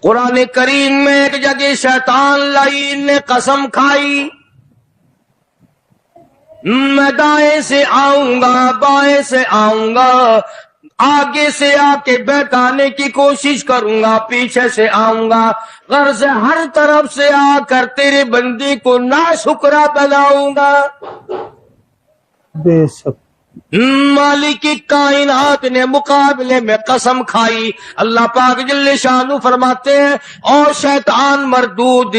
قرآن کریم میں ایک جگہ شیطان لعین نے قسم کھائی، میں دائیں سے آؤں گا، بائیں سے آؤں گا، آگے سے آ کے بہکانے کی کوشش کروں گا، پیچھے سے آؤں گا، غرض ہر طرف سے آ کر تیرے بندے کو ناشکرا بناؤں گا۔ بے شک مالک کی کائنات نے مقابلے میں قسم کھائی۔ اللہ پاک جل شانہ فرماتے ہیں، اور شیطان مردود،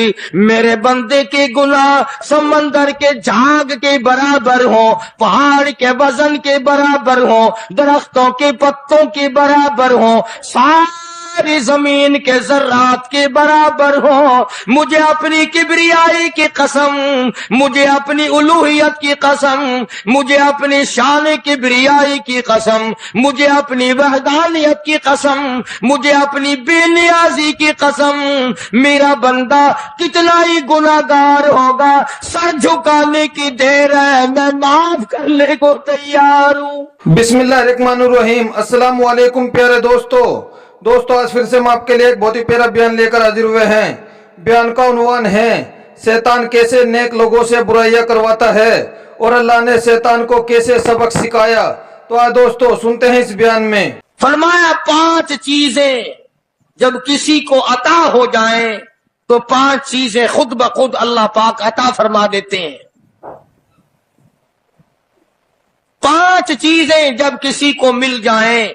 میرے بندے کے گناہ سمندر کے جھاگ کے برابر ہوں، پہاڑ کے وزن کے برابر ہوں، درختوں کے پتوں کے برابر ہوں، ساری زمین کے ذرات کے برابر ہوں، مجھے اپنی کبریائی کی قسم، مجھے اپنی الوہیت کی قسم، مجھے اپنی شان کبریائی کی قسم، مجھے اپنی وحدانیت کی قسم، مجھے اپنی بے نیازی کی قسم، میرا بندہ کتنا ہی گناہگار ہوگا، سر جھکانے کی دیر ہے، میں معاف کرنے کو تیار ہوں۔ بسم اللہ الرحمن الرحیم۔ السلام علیکم پیارے دوستو، آج پھر سے ہم آپ کے لیے ایک بہت ہی پیارا بیان لے کر حاضر ہوئے ہیں۔ بیان کا عنوان ہے شیطان کیسے نیک لوگوں سے برائیاں کرواتا ہے اور اللہ نے شیطان کو کیسے سبق سکھایا۔ تو آج دوستو سنتے ہیں اس بیان میں۔ فرمایا 5 چیزیں جب کسی کو عطا ہو جائیں تو 5 چیزیں خود بخود اللہ پاک عطا فرما دیتے ہیں۔ 5 چیزیں جب کسی کو مل جائیں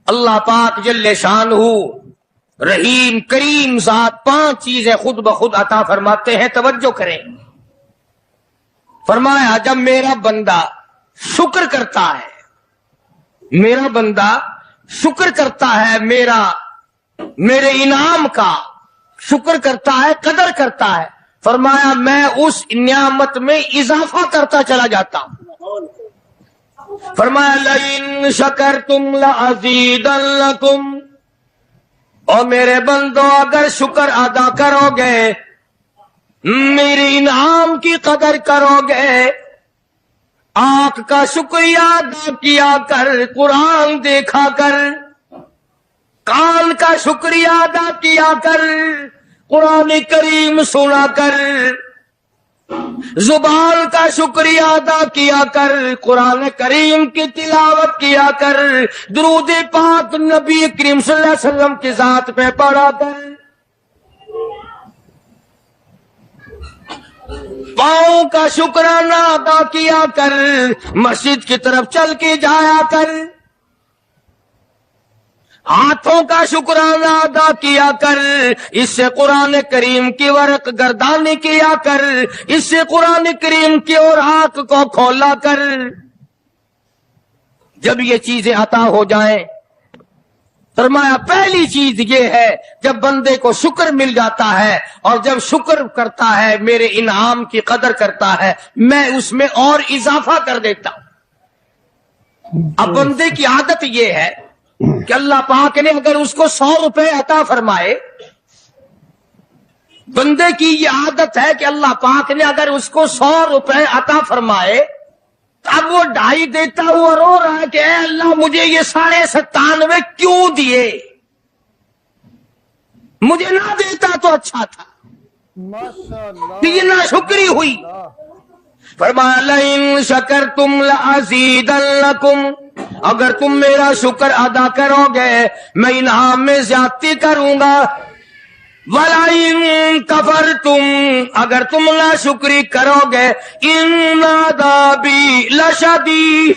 اللہ پاک جل شانہ رحیم کریم ذات 5 چیزیں خود بخود عطا فرماتے ہیں۔ توجہ کریں، فرمایا جب میرا بندہ شکر کرتا ہے، میرا بندہ شکر کرتا ہے، میرے انعام کا شکر کرتا ہے، قدر کرتا ہے، فرمایا میں اس نعمت میں اضافہ کرتا چلا جاتا ہوں۔ فرمایا لئن شکرتم لأزیدنکم، اور میرے بندو اگر شکر ادا کرو گے، میرے انعام کی قدر کرو گے، آنکھ کا شکریہ ادا کیا کر، قرآن دیکھا کر، کان کا شکریہ ادا کیا کر، قرآن کریم سنا کر، زبان کا شکریہ ادا کیا کر، قرآن کریم کی تلاوت کیا کر، درود پاک نبی کریم صلی اللہ علیہ وسلم کی ذات پہ پڑھا کر، پاؤں کا شکرانہ ادا کیا کر، مسجد کی طرف چل کے جایا کر، ہاتھوں کا شکرانہ ادا کیا کر، اس سے قرآن کریم کی ورق گردانی کیا کر، اس سے قرآن کریم کی اور آنکھ کو کھولا کر۔ جب یہ چیزیں عطا ہو جائیں، فرمایا پہلی چیز یہ ہے جب بندے کو شکر مل جاتا ہے اور جب شکر کرتا ہے، میرے انعام کی قدر کرتا ہے، میں اس میں اور اضافہ کر دیتا ہوں۔ اب بندے کی عادت یہ ہے کہ اللہ پاک نے اگر اس کو 100 روپے عطا فرمائے، بندے کی یہ عادت ہے کہ اللہ پاک نے اگر اس کو 100 روپے عطا فرمائے، اب وہ 2.5 دیتا ہوا رو رہا ہے کہ اے اللہ مجھے یہ 97.5 کیوں دیے، مجھے نہ دیتا تو اچھا تھا، یہ ناشکری ہوئی۔ فرمایا لئن شکرتم لأزیدنکم، اگر تم میرا شکر ادا کرو گے میں انعام میں زیادتی کروں گا، وَلَئِن كَفَرْتُمْ، اگر تم ناشکری کرو گے إِنَّ عَذَابِي لَشَدِيدٌ،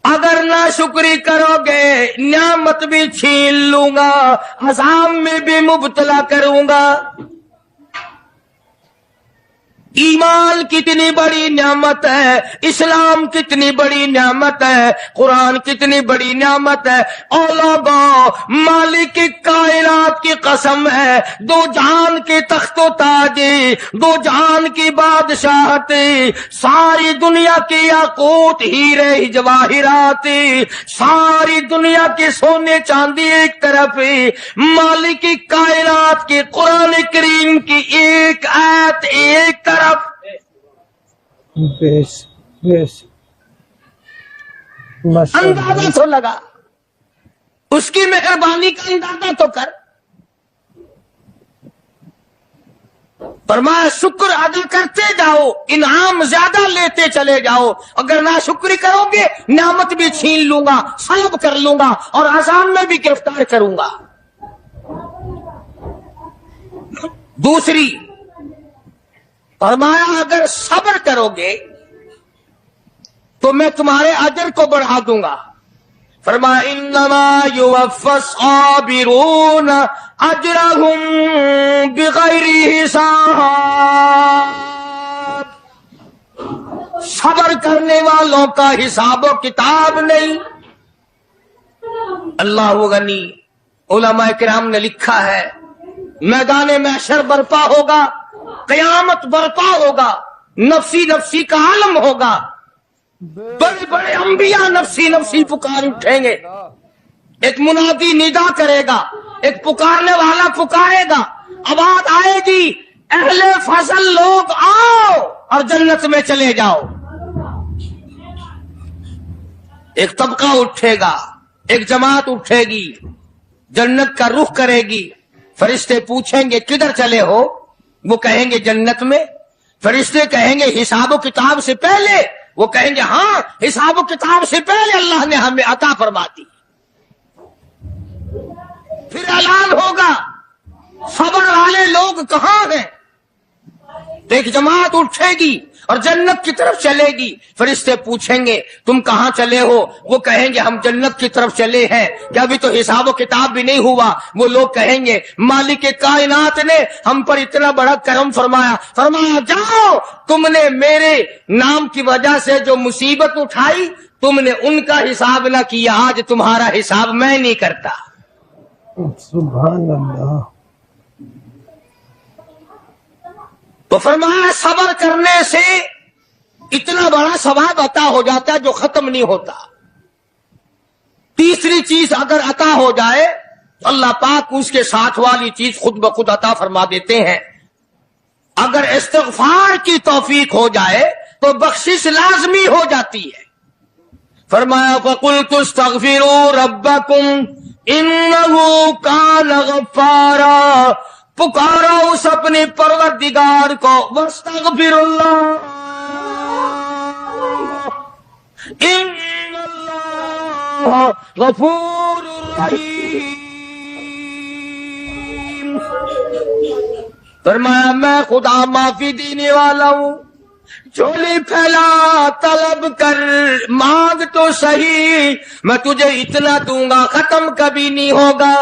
اگر ناشکری کرو گے نعمت بھی چھین لوں گا، عذاب میں بھی مبتلا کروں گا۔ ایمان کتنی بڑی نعمت ہے، اسلام کتنی بڑی نعمت ہے، قرآن کتنی بڑی نعمت ہے۔ اور لوگوں، مالک کائنات کی قسم ہے، 2 جہان کے تخت و تاج، 2 جہان کی بادشاہت، ساری دنیا کے یاقوت ہیرے جواہرات، ساری دنیا کے سونے چاندی ایک طرف، مالک کائنات کے قرآن کریم کی ایک آیت ایک طرف۔ اندازہ تو لگا اس کی مہربانی کا اندازہ تو کر. فرمایا شکر ادا کرتے جاؤ، انعام زیادہ لیتے چلے جاؤ. اگر نہ شکری کرو گے نعمت بھی چھین لوں گا، سلب کر لوں گا اور عذاب میں بھی گرفتار کروں گا. دوسری فرمایا اگر صبر کرو گے تو میں تمہارے اجر کو بڑھا دوں گا. فرمایا انما یوفی الصابرون اجرهم بغیر حساب. صبر کرنے والوں کا حساب و کتاب نہیں. اللہ غنی. علماء کرام نے لکھا ہے میدان محشر برپا ہوگا، قیامت برپا ہوگا، نفسی نفسی کا عالم ہوگا، بڑے بڑے انبیاء نفسی نفسی پکار اٹھیں گے. ایک منادی ندا کرے گا، ایک پکارنے والا پکارے گا، آواز آئے گی اہل فضل لوگ آؤ اور جنت میں چلے جاؤ. ایک طبقہ اٹھے گا، ایک جماعت اٹھے گی، جنت کا رخ کرے گی. فرشتے پوچھیں گے کدھر چلے ہو؟ وہ کہیں گے جنت میں. فرشتے کہیں گے حساب و کتاب سے پہلے؟ وہ کہیں گے ہاں حساب و کتاب سے پہلے اللہ نے ہمیں عطا فرما دی. پھر اعلان ہوگا صبر والے لوگ کہاں ہیں؟ تو ایک جماعت اٹھے گی اور جنت کی طرف چلے گی. فرشتے پوچھیں گے تم کہاں چلے ہو؟ وہ کہیں گے ہم جنت کی طرف چلے ہیں. کہ ابھی تو حساب و کتاب بھی نہیں ہوا. وہ لوگ کہیں گے مالک کائنات نے ہم پر اتنا بڑا کرم فرمایا. فرمایا جاؤ، تم نے میرے نام کی وجہ سے جو مصیبت اٹھائی تم نے ان کا حساب نہ کیا، آج تمہارا حساب میں نہیں کرتا. سبحان اللہ. تو فرمایا صبر کرنے سے اتنا بڑا ثواب عطا ہو جاتا ہے جو ختم نہیں ہوتا. تیسری چیز اگر عطا ہو جائے تو اللہ پاک اس کے ساتھ والی چیز خود بخود عطا فرما دیتے ہیں. اگر استغفار کی توفیق ہو جائے تو بخشش لازمی ہو جاتی ہے. فرمایا فَقُلْتُ اسْتَغْفِرُوا رَبَّكُمْ إِنَّهُ كَانَ غَفَّارًا. پکارا اس اپنے پروردگار کو، واستغفر اللہ ان اللہ غفور رحیم. فرمایا میں خدا معافی دینے والا ہوں. جھولی پھیلا طلب کر، مانگ تو صحیح، میں تجھے اتنا دوں گا ختم کبھی نہیں ہوگا.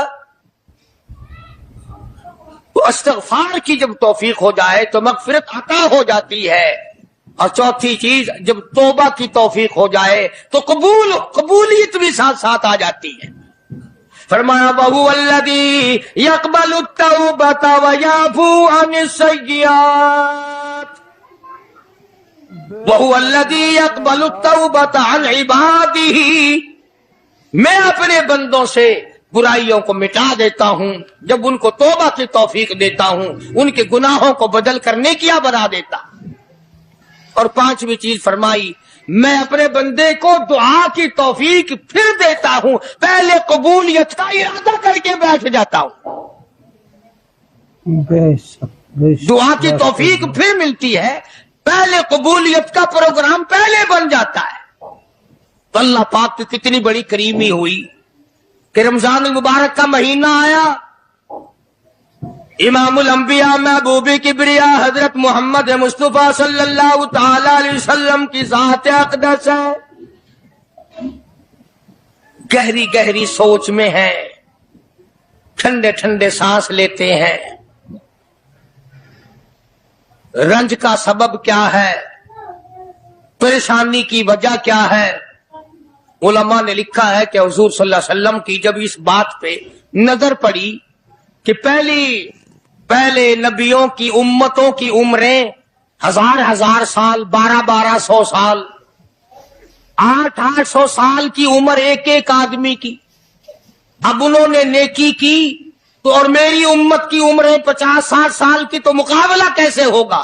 تو استغفار کی جب توفیق ہو جائے تو مغفرت عطا ہو جاتی ہے. اور چوتھی چیز جب توبہ کی توفیق ہو جائے تو قبولیت بھی ساتھ ساتھ آ جاتی ہے. فرمایا وَهُوَ الَّذِي يَقْبَلُ التَّوْبَةَ وَيَعْفُو عَنِ السَّيِّئَاتِ. وَهُوَ الَّذِي يَقْبَلُ التَّوْبَةَ عَنْ عِبَادِهِ. میں اپنے بندوں سے برائیوں کو مٹا دیتا ہوں جب ان کو توبہ کی توفیق دیتا ہوں، ان کے گناہوں کو بدل کر نیکیاں بنا دیتا. اور پانچویں چیز فرمائی میں اپنے بندے کو دعا کی توفیق پھر دیتا ہوں، پہلے قبولیت کا ارادہ کر کے بیٹھ جاتا ہوں. دعا کی توفیق پھر ملتی ہے، پہلے قبولیت کا پروگرام پہلے بن جاتا ہے. تو اللہ پاک کی کتنی بڑی کریمی ہوئی کہ رمضان المبارک کا مہینہ آیا. امام الانبیاء محبوب کبریا حضرت محمد مصطفیٰ صلی اللہ تعالی علیہ وسلم کی ذات اقدس ہے، گہری گہری سوچ میں ہے، ٹھنڈے ٹھنڈے سانس لیتے ہیں. رنج کا سبب کیا ہے؟ پریشانی کی وجہ کیا ہے؟ علماء نے لکھا ہے کہ حضور صلی اللہ علیہ وسلم کی جب اس بات پہ نظر پڑی کہ پہلے نبیوں کی امتوں کی عمریں 1000 سال، 1200 سال، 800 سال کی عمر ایک ایک آدمی کی. اب انہوں نے نیکی کی تو اور میری امت کی عمریں 50-60 سال کی، تو مقابلہ کیسے ہوگا؟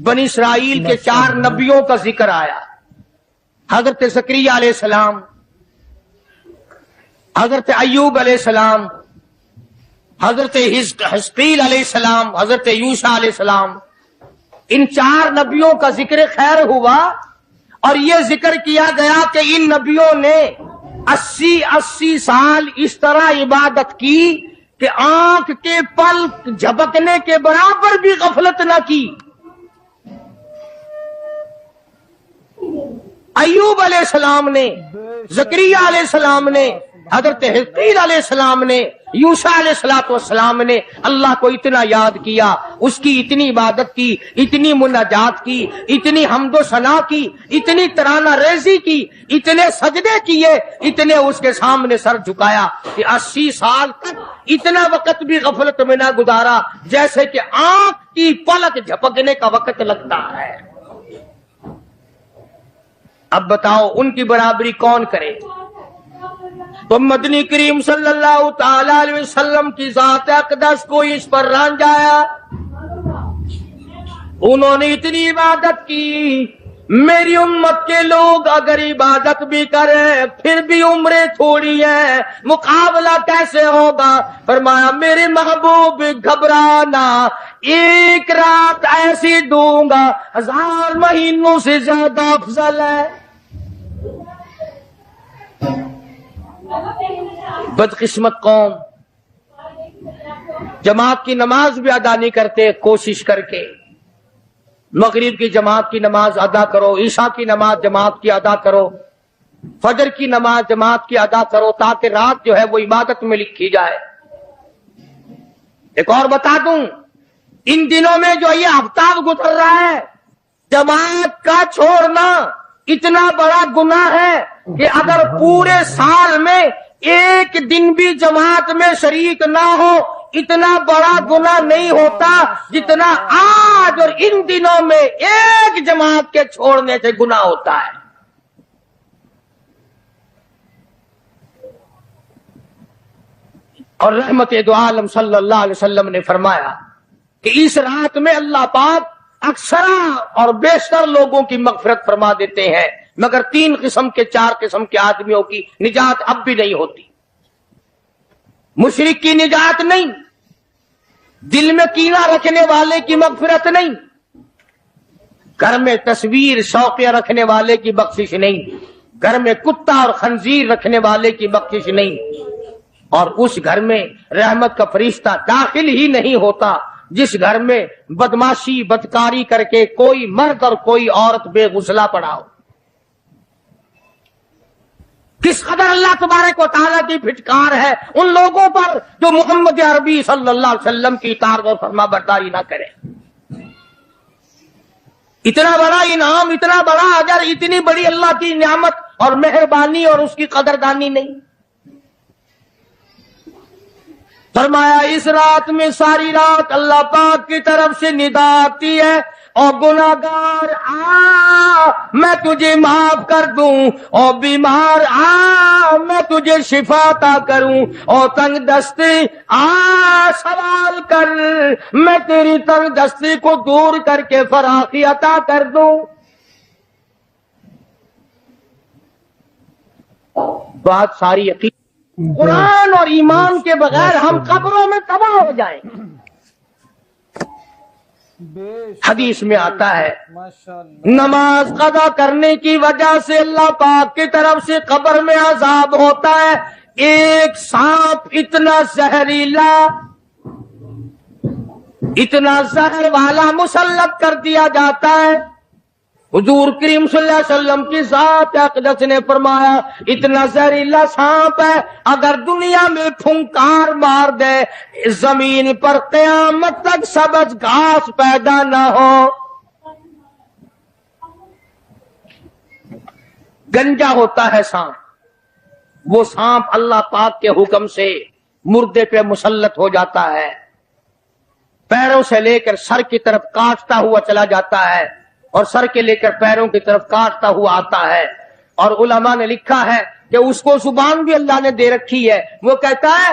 بنی اسرائیل کے 4 نبیوں کا ذکر آیا. حضرت زکریا علیہ السلام، حضرت ایوب علیہ السلام، حضرت حزقیل علیہ السلام، حضرت یوشع علیہ السلام. ان 4 نبیوں کا ذکر خیر ہوا اور یہ ذکر کیا گیا کہ ان نبیوں نے 80 سال اس طرح عبادت کی کہ آنکھ کے پلک جھپکنے کے برابر بھی غفلت نہ کی. ایوب علیہ السلام نے، زکریا علیہ السلام نے، حضرت حزقیل علیہ السلام نے، یوشع علیہ السلام نے اللہ کو اتنا یاد کیا، اس کی اتنی عبادت کی، اتنی مناجات کی، اتنی حمد و ثنا کی، اتنی ترانہ ریزی کی، اتنے سجدے کیے، اتنے اس کے سامنے سر جھکایا کہ 80 سال تک اتنا وقت بھی غفلت میں نہ گزارا جیسے کہ آنکھ کی پلک جھپکنے کا وقت لگتا ہے. اب بتاؤ ان کی برابری کون کرے؟ تو مدنی کریم صلی اللہ تعالی علیہ وسلم کی ذات اقدس کو اس پر رانجایا. انہوں نے اتنی عبادت کی. میری امت کے لوگ اگر عبادت بھی کریں پھر بھی عمریں تھوڑی ہیں، مقابلہ کیسے ہوگا؟ فرمایا میرے محبوب گھبرانا، ایک رات ایسی دوں گا 1000 مہینوں سے زیادہ افضل ہے. بدقسمت قوم جماعت کی نماز بھی ادا نہیں کرتے. کوشش کر کے مغرب کی جماعت کی نماز ادا کرو، عشاء کی نماز جماعت کی ادا کرو، فجر کی نماز جماعت کی ادا کرو تاکہ رات جو ہے وہ عبادت میں لکھی جائے. ایک اور بتا دوں، ان دنوں میں جو یہ ہفتہ گزر رہا ہے جماعت کا چھوڑنا اتنا بڑا گناہ ہے کہ اگر پورے سال میں ایک دن بھی جماعت میں شریک نہ ہو اتنا بڑا گناہ نہیں ہوتا جتنا آج اور ان دنوں میں ایک جماعت کے چھوڑنے سے گناہ ہوتا ہے. اور رحمت دو عالم صلی اللہ علیہ وسلم نے فرمایا کہ اس رات میں اللہ پاک اکثر اور بیشتر لوگوں کی مغفرت فرما دیتے ہیں، مگر 3 قسم کے 4 قسم کے آدمیوں کی نجات اب بھی نہیں ہوتی. مشرک کی نجات نہیں، دل میں کینہ رکھنے والے کی مغفرت نہیں، گھر میں تصویر شوقیہ رکھنے والے کی بخشش نہیں، گھر میں کتا اور خنزیر رکھنے والے کی بخشش نہیں، اور اس گھر میں رحمت کا فرشتہ داخل ہی نہیں ہوتا جس گھر میں بدماشی بدکاری کر کے کوئی مرد اور کوئی عورت بے غسلہ پڑا ہو. کس قدر اللہ تبارک و تعالیٰ کی پھٹکار ہے ان لوگوں پر جو محمد عربی صلی اللہ علیہ وسلم کی اطاعت اور فرما برداری نہ کرے. اتنا بڑا انعام، اتنا بڑا اجر، اتنی بڑی اللہ کی نعمت اور مہربانی اور اس کی قدردانی نہیں. فرمایا اس رات میں ساری رات اللہ پاک کی طرف سے ندا آتی ہے، اور گناہگار آ میں تجھے معاف کر دوں، اور بیمار آ میں تجھے شفا عطا کروں، اور تنگ دستی آ سوال کر میں تیری تنگ دستی کو دور کر کے فراخی عطا کر دوں. بات ساری یقین قرآن اور ایمان کے بغیر ہم قبروں میں تباہ ہو جائیں. حدیث میں آتا ہے نماز قضا کرنے کی وجہ سے اللہ پاک کی طرف سے قبر میں عذاب ہوتا ہے. ایک سانپ اتنا زہریلا، اتنا زہر والا مسلط کر دیا جاتا ہے. حضور کریم صلی اللہ علیہ وسلم کی ذات اقدس نے فرمایا اتنا زہریلا سانپ ہے اگر دنیا میں پھنکار مار دے زمین پر قیامت تک سبز گھاس پیدا نہ ہو. گنجا ہوتا ہے سانپ، وہ سانپ اللہ پاک کے حکم سے مردے پہ مسلط ہو جاتا ہے، پیروں سے لے کر سر کی طرف کاٹتا ہوا چلا جاتا ہے اور سر کے لے کر پیروں کی طرف کاٹتا ہوا آتا ہے. اور علماء نے لکھا ہے کہ اس کو زبان بھی اللہ نے دے رکھی ہے. وہ کہتا ہے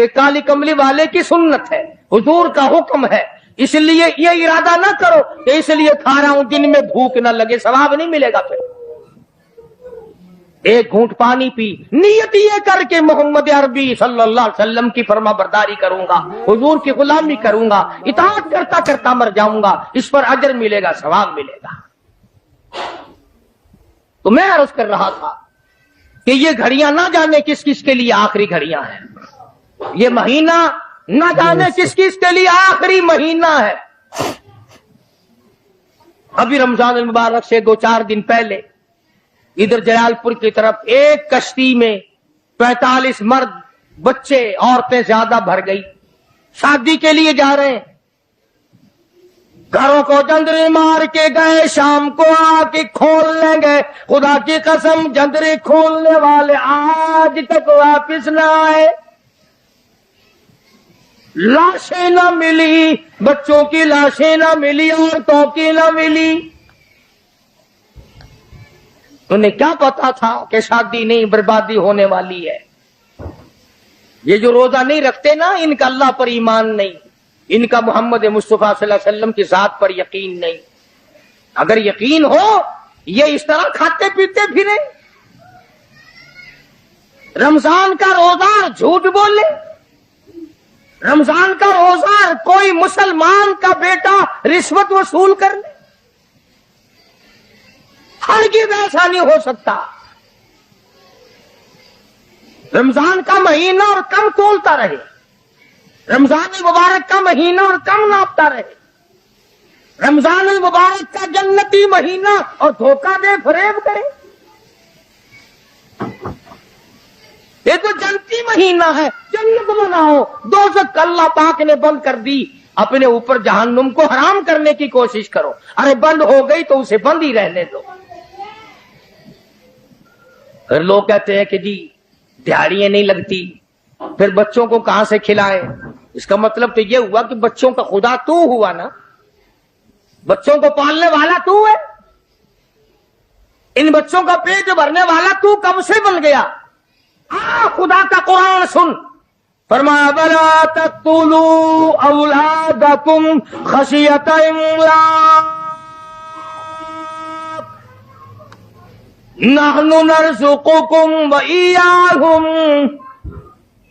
کہ کالی کملی والے کی سنت ہے، حضور کا حکم ہے، اس لیے یہ ارادہ نہ کرو کہ اس لیے کھا رہا ہوں دن میں بھوک نہ لگے، ثواب نہیں ملے گا۔ پھر ایک گھونٹ پانی پی، نیت یہ کر کے محمد عربی صلی اللہ علیہ وسلم کی فرما برداری کروں گا، حضور کی غلامی کروں گا، اطاعت کرتا کرتا مر جاؤں گا، اس پر اجر ملے گا، ثواب ملے گا۔ تو میں عرض کر رہا تھا کہ یہ گھڑیاں نہ جانے کس کس کے لیے آخری گھڑیاں ہیں، یہ مہینہ نہ جانے کس کس کے لیے آخری مہینہ ہے۔ ابھی رمضان المبارک سے 2-4 دن پہلے ادھر جلال پور کی طرف ایک کشتی میں 45 مرد، بچے، عورتیں زیادہ بھر گئی، شادی کے لیے جا رہے ہیں، گھروں کو جندرے مار کے گئے، شام کو آ کے کھول لیں گے، خدا کی قسم جندرے کھولنے والے آج تک واپس نہ آئے، لاشیں نہ ملی، بچوں کی لاشیں نہ ملی، عورتوں کی نہ ملی۔ انہیں کیا پتا تھا کہ شادی نہیں، بربادی ہونے والی ہے۔ یہ جو روزہ نہیں رکھتے نا، ان کا اللہ پر ایمان نہیں، ان کا محمد مصطفیٰ صلی اللہ علیہ وسلم کی ذات پر یقین نہیں۔ اگر یقین ہو یہ اس طرح کھاتے پیتے پھرے، رمضان کا روزہ جھوٹ بولے، رمضان کا روزہ کوئی مسلمان کا بیٹا رشوت وصول کر لے، ہرگز ایسا نہیں ہو سکتا۔ رمضان کا مہینہ اور کم تولتا رہے، رمضان المبارک کا مہینہ اور کم ناپتا رہے، رمضان المبارک کا جنتی مہینہ اور دھوکہ دے فریب کرے۔ یہ تو جنتی مہینہ ہے، جنت بناؤ، دوزخ اللہ پاک نے بند کر دی، اپنے اوپر جہنم کو حرام کرنے کی کوشش کرو۔ ارے بند ہو گئی تو اسے بند ہی رہنے دو۔ پھر لوگ کہتے ہیں کہ جی دیہڑیاں نہیں لگتی، پھر بچوں کو کہاں سے کھلائیں؟ اس کا مطلب تو یہ ہوا کہ بچوں کا خدا تو ہوا نا، بچوں کو پالنے والا تو ہے، ان بچوں کا پیٹ بھرنے والا تو کب سے بن گیا؟ خدا کا قرآن سن، فرمایا وَلَا تَقْتُلُوا أَوْلَادَكُمْ خَشْيَةَ إِمْلَاقٍ نَحْنُ نَرْزُقُكُمْ وَإِيَّاهُمْ۔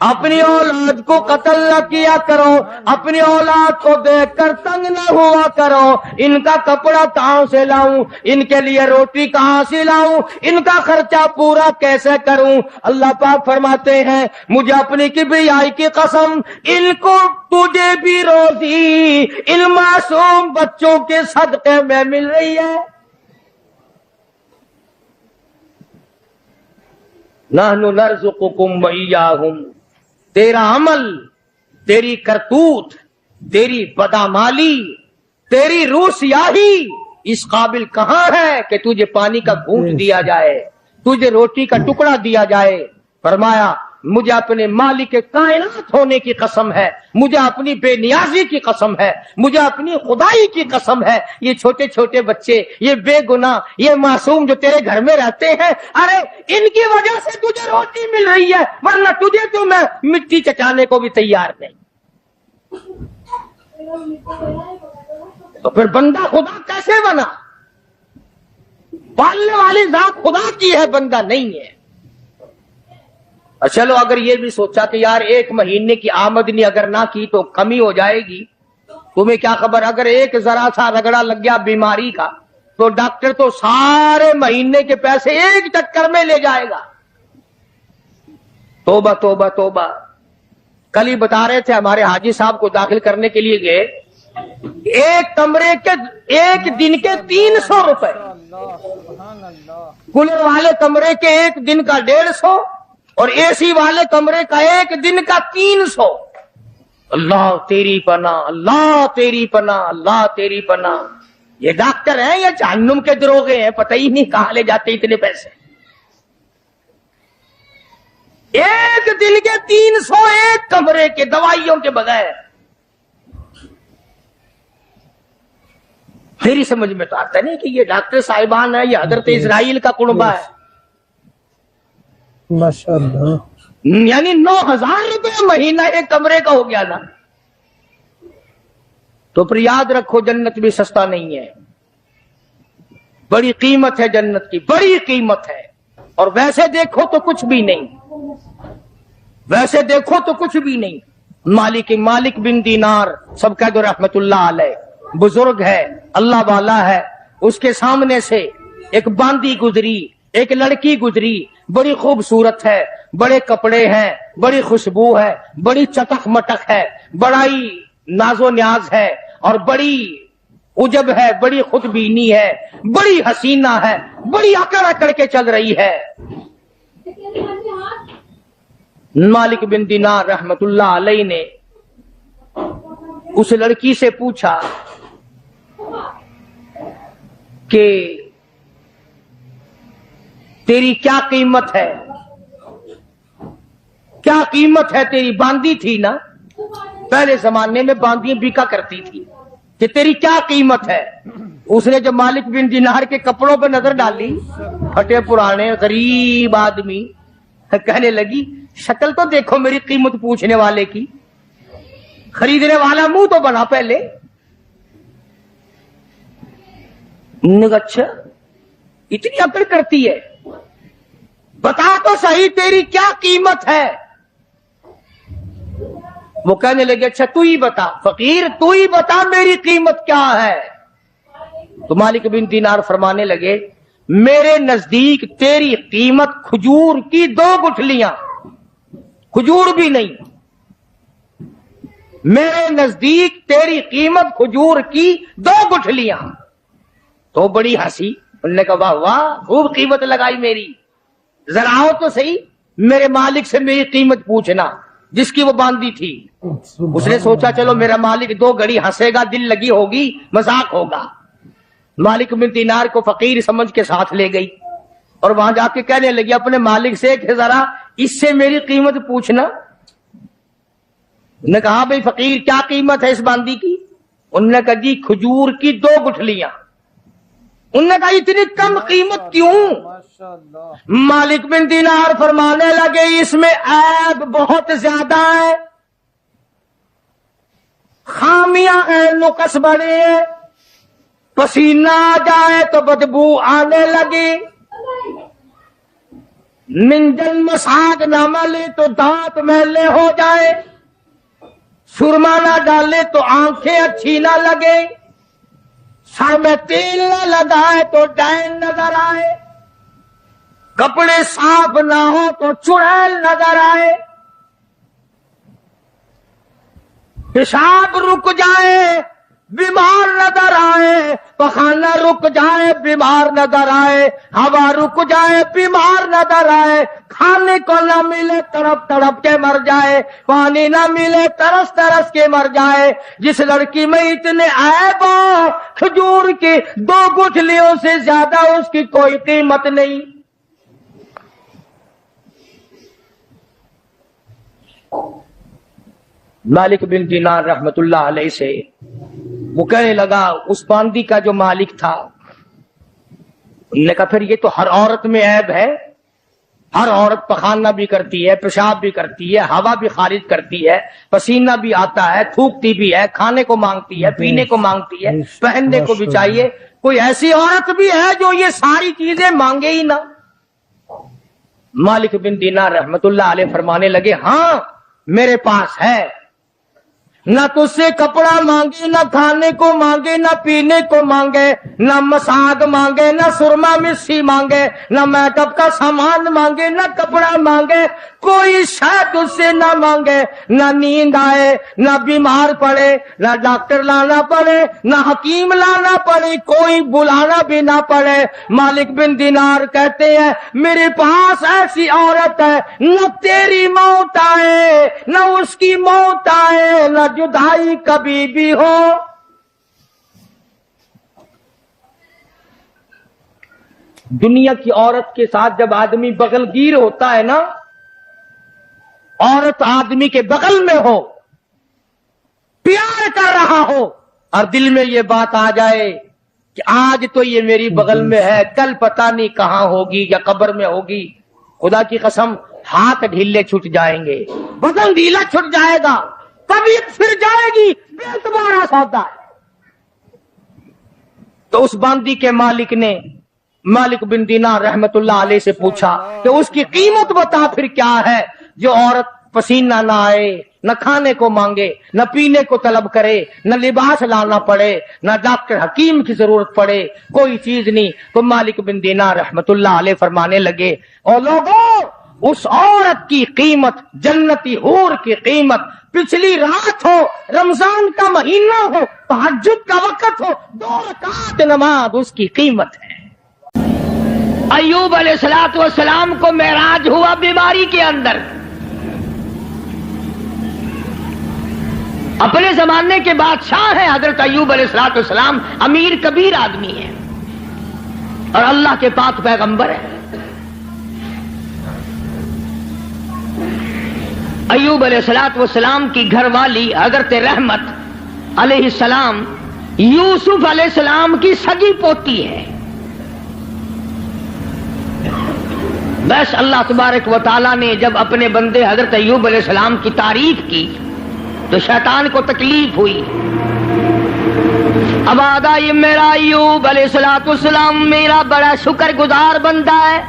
اپنی اولاد کو قتل نہ کیا کرو، اپنی اولاد کو دیکھ کر تنگ نہ ہوا کرو، ان کا کپڑا کہاں سے لاؤں، ان کے لیے روٹی کہاں سے لاؤں، ان کا خرچہ پورا کیسے کروں؟ اللہ پاک فرماتے ہیں مجھے اپنی کبریائی کی قسم، ان کو تجھے بھی روزی ان معصوم بچوں کے صدقے میں مل رہی ہے۔ نحن نرزقکم وإیاہم، تیرا عمل، تیری کرتوت، تیری بدعمالی، تیری روح سیاہی اس قابل کہاں ہے کہ تجھے پانی کا گھونٹ دیا جائے، تجھے روٹی کا ٹکڑا دیا جائے۔ فرمایا مجھے اپنے مالک کائنات ہونے کی قسم ہے، مجھے اپنی بے نیازی کی قسم ہے، مجھے اپنی خدائی کی قسم ہے، یہ چھوٹے چھوٹے بچے، یہ بے گناہ، یہ معصوم جو تیرے گھر میں رہتے ہیں، ارے ان کی وجہ سے تجھے روٹی مل رہی ہے، ورنہ تجھے تو میں مٹی چٹانے کو بھی تیار نہیں۔ تو پھر بندہ خدا کیسے بنا؟ پالنے والی ذات خدا کی ہے، بندہ نہیں ہے۔ چلو اگر یہ بھی سوچا کہ یار ایک مہینے کی آمدنی اگر نہ کی تو کمی ہو جائے گی، تمہیں کیا خبر، اگر ایک ذرا سا رگڑا لگ گیا بیماری کا تو ڈاکٹر تو سارے مہینے کے پیسے ایک چکر میں لے جائے گا۔ توبہ توبہ توبہ۔ کل ہی بتا رہے تھے ہمارے حاجی صاحب کو داخل کرنے کے لیے گئے، ایک کمرے کے ایک دن کے 300 روپے، کولر والے کمرے کے ایک دن کا 150 اور اے سی والے کمرے کا ایک دن کا 300۔ اللہ تیری پناہ، اللہ تیری پناہ، اللہ تیری پناہ۔ یہ ڈاکٹر ہیں یا جہنم کے دروغے ہیں، پتہ ہی نہیں کہاں لے جاتے اتنے پیسے۔ ایک دن کے 300 ایک کمرے کے، دوائیوں کے بغیر۔ میری سمجھ میں تو آتا نہیں کہ یہ ڈاکٹر صاحبان ہے یا حضرت اسرائیل کا کنبہ ہے۔ ماشاءاللہ۔ یعنی 9,000 روپے مہینہ ایک کمرے کا ہو گیا نا. تو پھر یاد رکھو جنت بھی سستا نہیں ہے, بڑی قیمت ہے جنت کی, بڑی قیمت ہے. اور ویسے دیکھو تو کچھ بھی نہیں, ویسے دیکھو تو کچھ بھی نہیں. مالک بن دینار سب کہہ دو رحمت اللہ علیہ, بزرگ ہے, اللہ والا ہے. اس کے سامنے سے ایک باندی گزری, ایک لڑکی گزری, بڑی خوبصورت ہے, بڑے کپڑے ہیں, بڑی خوشبو ہے, بڑی چٹک مٹک ہے, بڑا ہی ناز و نیاز ہے, اور بڑی عجب ہے, بڑی خود بینی ہے, بڑی حسینہ ہے, بڑی اکڑ اکڑ کے چل رہی ہے. مالک بن دینار رحمت اللہ علیہ نے اس لڑکی سے پوچھا کہ تیری کیا قیمت ہے, کیا قیمت ہے تیری؟ باندی تھی نا, پہلے زمانے میں باندیاں بکا کرتی تھی, کہ تیری کیا قیمت ہے؟ اس نے جب مالک بن دینار کے کپڑوں پہ نظر ڈالی, پھٹے پرانے غریب آدمی, کہنے لگی شکل تو دیکھو میری قیمت پوچھنے والے کی, خریدنے والا منہ تو بنا پہلے. اچھا اتنی عقل کرتی ہے, بتا تو صحیح تیری کیا قیمت ہے؟ وہ کہنے لگے اچھا تو ہی بتا فقیر, تو ہی بتا میری قیمت کیا ہے. تو مالک بن دینار فرمانے لگے میرے نزدیک تیری قیمت کھجور کی 2 گٹھلیاں, کھجور بھی نہیں, میرے نزدیک تیری قیمت کھجور کی 2 گٹھلیاں. تو بڑی ہنسی, انہوں نے کہا واہ واہ خوب قیمت لگائی میری, ذرا آؤ تو صحیح میرے مالک سے میری قیمت پوچھنا, جس کی وہ باندھی تھی. اس نے سوچا چلو میرا مالک 2 گھڑی ہنسے گا, دل لگی ہوگی, مذاق ہوگا. مالک بن دینار کو فقیر سمجھ کے ساتھ لے گئی, اور وہاں جا کے کہنے لگی اپنے مالک سے کہ ذرا اس سے میری قیمت پوچھنا. انہوں نے کہا بھئی فقیر کیا قیمت ہے اس باندی کی؟ انہوں نے کہا جی کھجور کی 2 گٹھلیاں. انہوں نے کہا اتنی کم قیمت کیوں؟ مالک بن دینار فرمانے لگے اس میں عیب بہت زیادہ ہے, خامیاں ہیں, نقص بڑے ہیں, پسینہ آ جائے تو بدبو آنے لگی, منجن مساج نہ ملے تو دانت میلے ہو جائے, سرما نہ ڈالے تو آنکھیں اچھی نہ لگے, سر میں تیل نہ لگائے تو ڈین نظر آئے, کپڑے صاف نہ ہو تو چڑیل نظر آئے, پیشاب رک جائے بیمار نظر آئے, پخانہ رک جائے بیمار نظر آئے, ہوا رک جائے بیمار نظر آئے, کھانے کو نہ ملے تڑپ تڑپ کے مر جائے, پانی نہ ملے ترس ترس کے مر جائے. جس لڑکی میں اتنے عیب ہو کھجور کی 2 گٹھلیوں سے زیادہ اس کی کوئی قیمت نہیں. مالک بن دینار رحمت اللہ علیہ سے وہ کہنے لگا اس باندی کا جو مالک تھا, انہوں نے کہا پھر یہ تو ہر عورت میں عیب ہے, ہر عورت پخانہ بھی کرتی ہے, پیشاب بھی کرتی ہے, ہوا بھی خارج کرتی ہے, پسینہ بھی آتا ہے, تھوکتی بھی ہے, کھانے کو مانگتی ہے, پینے کو مانگتی ہے, پہننے کو بھی چاہیے. کوئی ایسی عورت بھی ہے جو یہ ساری چیزیں مانگے ہی نہ؟ مالک بن دینار رحمت اللہ علیہ فرمانے لگے ہاں میرے پاس ہے, نہ تجھ سے کپڑا مانگے, نہ کھانے کو مانگے, نہ پینے کو مانگے, نہ مساگ مانگے, نہ سرما مسی مانگے, نہ میک اپ کا سامان مانگے, نہ کپڑا مانگے, کوئی شاید اس سے نہ مانگے, نہ نیند آئے, نہ بیمار پڑے, نہ ڈاکٹر لانا پڑے, نہ حکیم لانا پڑے, کوئی بلانا بھی نہ پڑے. مالک بن دینار کہتے ہیں میرے پاس ایسی عورت ہے نہ تیری موت آئے نہ اس کی موت آئے, نہ جدائی کبھی بھی ہو. دنیا کی عورت کے ساتھ جب آدمی بغل گیر ہوتا ہے نا, عورت آدمی کے بغل میں ہو, پیار کر رہا ہو, اور دل میں یہ بات آ جائے کہ آج تو یہ میری بغل میں ہے, کل پتہ نہیں کہاں ہوگی یا قبر میں ہوگی, خدا کی قسم ہاتھ ڈھیلے چھٹ جائیں گے، بدن ڈھیلا چھٹ جائے گا، طبیعت پھر جائے گی، بے تمہارا سودا ہے۔ تو اس باندی کے مالک نے مالک بن دینار رحمت اللہ علیہ سے پوچھا کہ اس کی قیمت بتا پھر کیا ہے، جو عورت پسینہ نہ آئے، نہ کھانے کو مانگے، نہ پینے کو طلب کرے، نہ لباس لانا پڑے، نہ ڈاکٹر حکیم کی ضرورت پڑے، کوئی چیز نہیں۔ تو مالک بن دینار رحمت اللہ علیہ فرمانے لگے، او لوگوں، اس عورت کی قیمت، جنتی حور کی قیمت، پچھلی رات ہو، رمضان کا مہینہ ہو، تہجد کا وقت ہو، 2 رکعت نماز اس کی قیمت ہے۔ ایوب علیہ السلام کو معراج ہوا بیماری کے اندر، اپنے زمانے کے بادشاہ ہیں حضرت ایوب علیہ السلام، امیر کبیر آدمی ہیں اور اللہ کے پاک پیغمبر ہیں۔ ایوب علیہ السلام کی گھر والی حضرت رحمت علیہ السلام یوسف علیہ السلام کی سگی پوتی ہے۔ بس اللہ تبارک و تعالیٰ نے جب اپنے بندے حضرت ایوب علیہ السلام کی تعریف کی تو شیطان کو تکلیف ہوئی۔ اب آدھا یہ میرا ایوب علیہ السلام میرا بڑا شکر گزار بندہ ہے،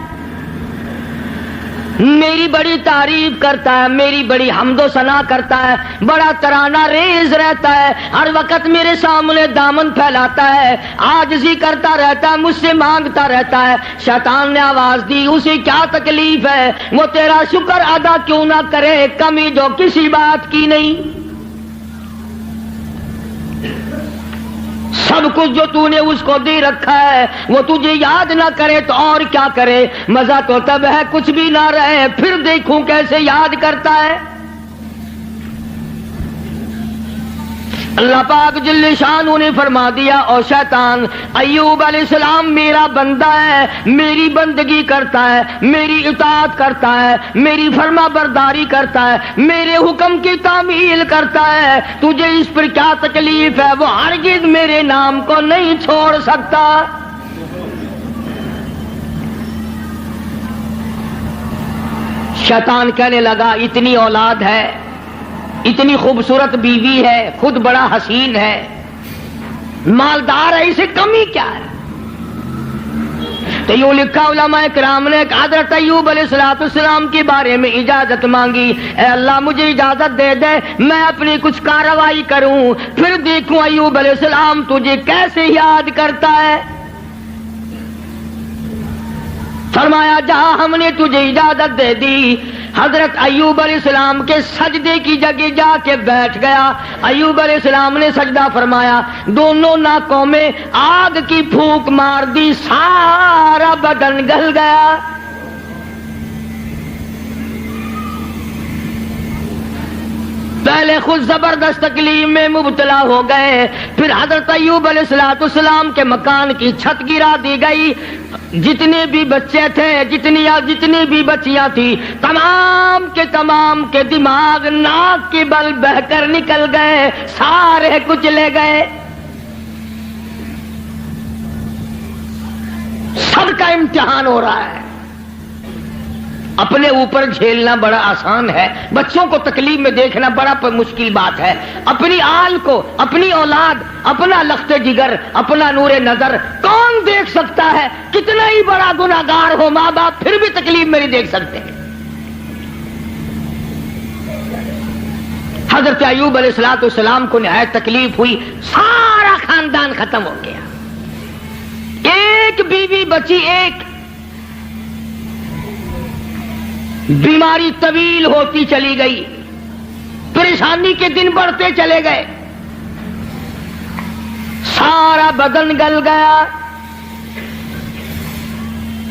میری بڑی تعریف کرتا ہے، میری بڑی حمد و ثنا کرتا ہے، بڑا ترانہ ریز رہتا ہے، ہر وقت میرے سامنے دامن پھیلاتا ہے، عاجزی کرتا رہتا ہے، مجھ سے مانگتا رہتا ہے۔ شیطان نے آواز دی، اسے کیا تکلیف ہے، وہ تیرا شکر ادا کیوں نہ کرے، کمی جو کسی بات کی نہیں، سب کچھ جو تو نے اس کو دے رکھا ہے وہ تجھے یاد نہ کرے تو اور کیا کرے، مزہ تو تب ہے کچھ بھی نہ رہے، پھر دیکھوں کیسے یاد کرتا ہے۔ اللہ پاک جل شانہ نے فرما دیا، او شیطان، ایوب علیہ السلام میرا بندہ ہے، میری بندگی کرتا ہے، میری اطاعت کرتا ہے، میری فرما برداری کرتا ہے، میرے حکم کی تعمیل کرتا ہے، تجھے اس پر کیا تکلیف ہے، وہ ہرگز میرے نام کو نہیں چھوڑ سکتا۔ شیطان کہنے لگا، اتنی اولاد ہے، اتنی خوبصورت بیوی ہے، خود بڑا حسین ہے، مالدار ہے، اسے کمی کیا ہے؟ تو یوں لکھا علماء کرام نے کہ حضرت ایوب علیہ السلام کے بارے میں اجازت مانگی، اے اللہ مجھے اجازت دے دے، میں اپنی کچھ کارروائی کروں، پھر دیکھوں ایوب علیہ السلام تجھے کیسے یاد کرتا ہے۔ فرمایا جا، ہم نے تجھے اجازت دے دی۔ حضرت ایوب علیہ السلام کے سجدے کی جگہ جا کے بیٹھ گیا۔ ایوب علیہ السلام نے سجدہ فرمایا، دونوں ناکوں میں آگ کی پھونک مار دی، سارا بدن گل گیا۔ پہلے خود زبردست تکلیف میں مبتلا ہو گئے، پھر حضرت ایوب علیہ السلام کے مکان کی چھت گرا دی گئی، جتنے بھی بچے تھے، جتنی بھی بچیاں تھی، تمام کے دماغ ناک کے بل بہ کر نکل گئے، سارے کچلے گئے۔ سب کا امتحان ہو رہا ہے، اپنے اوپر جھیلنا بڑا آسان ہے، بچوں کو تکلیف میں دیکھنا بڑا مشکل بات ہے، اپنی آل کو، اپنی اولاد، اپنا لخت جگر، اپنا نور نظر کون دیکھ سکتا ہے؟ کتنا ہی بڑا گناہگار ہو ماں باپ پھر بھی تکلیف میں نہیں دیکھ سکتے۔ حضرت ایوب علیہ السلام کو نہایت تکلیف ہوئی، سارا خاندان ختم ہو گیا، ایک بیوی بچی، ایک بیماری طویل ہوتی چلی گئی، پریشانی کے دن بڑھتے چلے گئے، سارا بدن گل گیا۔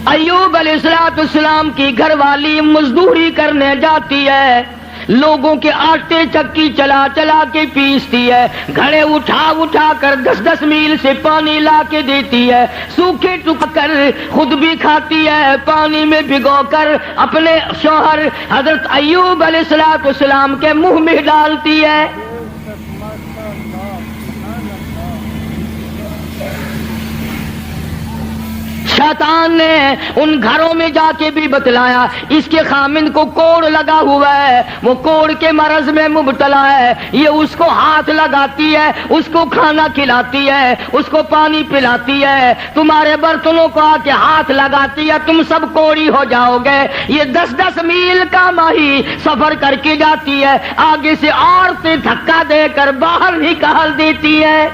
ایوب علیہ السلام کی گھر والی مزدوری کرنے جاتی ہے، لوگوں کے آٹے چکی چلا چلا کے پیستی ہے، گھڑے اٹھا کر 10 میل سے پانی لا کے دیتی ہے، سوکھے ٹک کر خود بھی کھاتی ہے، پانی میں بھگو کر اپنے شوہر حضرت ایوب علیہ السلام کے منہ میں ڈالتی ہے۔ شیطان نے ان گھروں میں جا کے بھی بتلایا اس کے خامند کو کوڑ لگا ہوا ہے، وہ کوڑ کے مرض میں مبتلا ہے، یہ اس کو ہاتھ لگاتی ہے، اس کو کھانا کھلاتی ہے، اس کو پانی پلاتی ہے، تمہارے برتنوں کو آ کے ہاتھ لگاتی ہے، تم سب کوڑی ہو جاؤ گے۔ یہ 10-10 میل کا ماہی سفر کر کے جاتی ہے، آگے سے عورتیں دھکا دے کر باہر نکال دیتی ہے۔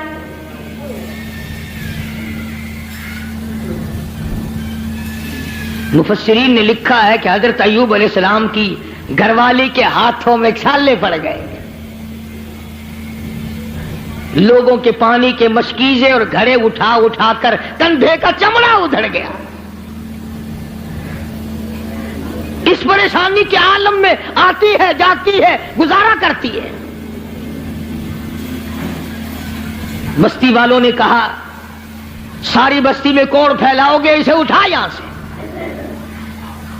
مفسرین نے لکھا ہے کہ حضرت ایوب علیہ السلام کی گھر والی کے ہاتھوں میں چھالے پڑ گئے، لوگوں کے پانی کے مشکیزے اور گھڑے اٹھا اٹھا کر کندھے کا چمڑا ادھڑ گیا۔ اس پریشانی کے عالم میں آتی ہے، جاتی ہے، گزارا کرتی ہے۔ بستی والوں نے کہا ساری بستی میں کوڑ پھیلاؤ گے، اسے اٹھا یہاں سے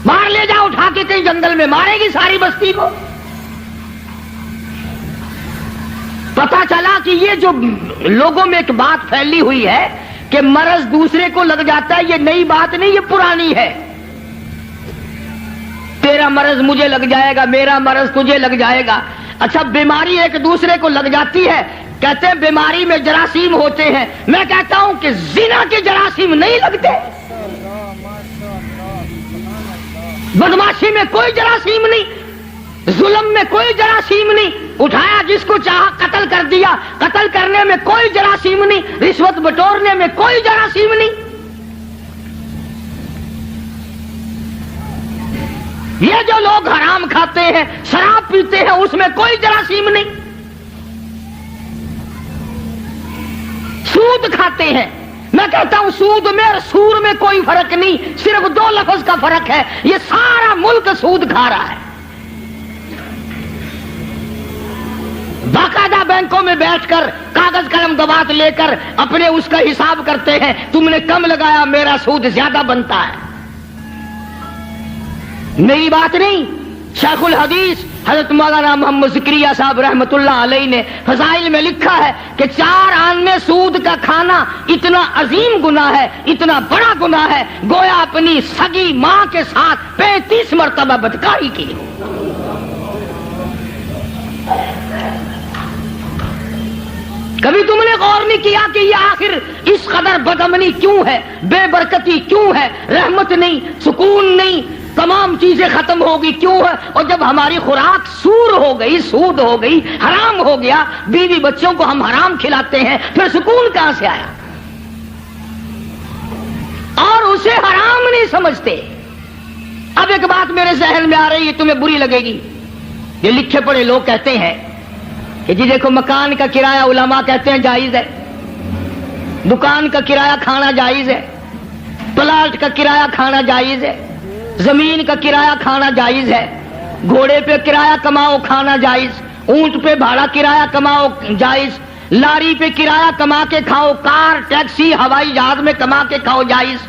باہر لے جاؤ، اٹھا کے کہیں جنگل میں مارے گی ساری بستی کو۔ پتا چلا کہ یہ جو لوگوں میں ایک بات پھیلی ہوئی ہے کہ مرض دوسرے کو لگ جاتا ہے، یہ نئی بات نہیں، یہ پرانی ہے۔ تیرا مرض مجھے لگ جائے گا، میرا مرض تجھے لگ جائے گا۔ اچھا بیماری ایک دوسرے کو لگ جاتی ہے، کہتے ہیں بیماری میں جراثیم ہوتے ہیں، میں کہتا ہوں کہ زنا کے جراثیم نہیں لگتے، بدماشی میں کوئی جراثیم نہیں، ظلم میں کوئی جراثیم نہیں، اٹھایا جس کو چاہا قتل کر دیا، قتل کرنے میں کوئی جراثیم نہیں، رشوت بٹورنے میں کوئی جراثیم نہیں۔ یہ جو لوگ حرام کھاتے ہیں، شراب پیتے ہیں، اس میں کوئی جراثیم نہیں۔ سود کھاتے ہیں، میں کہتا ہوں سود میں اور سور میں کوئی فرق نہیں، صرف 2 لفظ کا فرق ہے، یہ سارا ملک سود کھا رہا ہے۔ باقاعدہ بینکوں میں بیٹھ کر کاغذ قلم دوات لے کر اپنے اس کا حساب کرتے ہیں، تم نے کم لگایا، میرا سود زیادہ بنتا ہے۔ نئی بات نہیں، شیخ الحدیث حضرت مولانا محمد زکریا صاحب رحمت اللہ علیہ نے فضائل میں لکھا ہے کہ 4 آن میں سود کا کھانا اتنا عظیم گناہ ہے، اتنا بڑا گناہ ہے، گویا اپنی سگی ماں کے ساتھ 35 مرتبہ بدکاری کی۔ کبھی تم نے غور نہیں کیا کہ یہ آخر اس قدر بدامنی کیوں ہے، بے برکتی کیوں ہے، رحمت نہیں، سکون نہیں، تمام چیزیں ختم ہوگی کیوں ہے؟ اور جب ہماری خوراک سور ہو گئی، سود ہو گئی، حرام ہو گیا، بیوی بچوں کو ہم حرام کھلاتے ہیں، پھر سکون کہاں سے آیا؟ اور اسے حرام نہیں سمجھتے۔ اب ایک بات میرے ذہن میں آ رہی ہے، تمہیں بری لگے گی۔ یہ لکھے پڑھے لوگ کہتے ہیں کہ جی دیکھو مکان کا کرایہ علماء کہتے ہیں جائز ہے، دکان کا کرایہ کھانا جائز ہے، پلاٹ کا کرایہ کھانا جائز ہے، زمین کا کرایہ کھانا جائز ہے، گھوڑے پہ کرایہ کماؤ کھانا جائز، اونٹ پہ بھاڑا کرایہ کماؤ جائز، لاری پہ کرایہ کما کے کھاؤ، کار، ٹیکسی، ہوائی جہاز میں کما کے کھاؤ جائز۔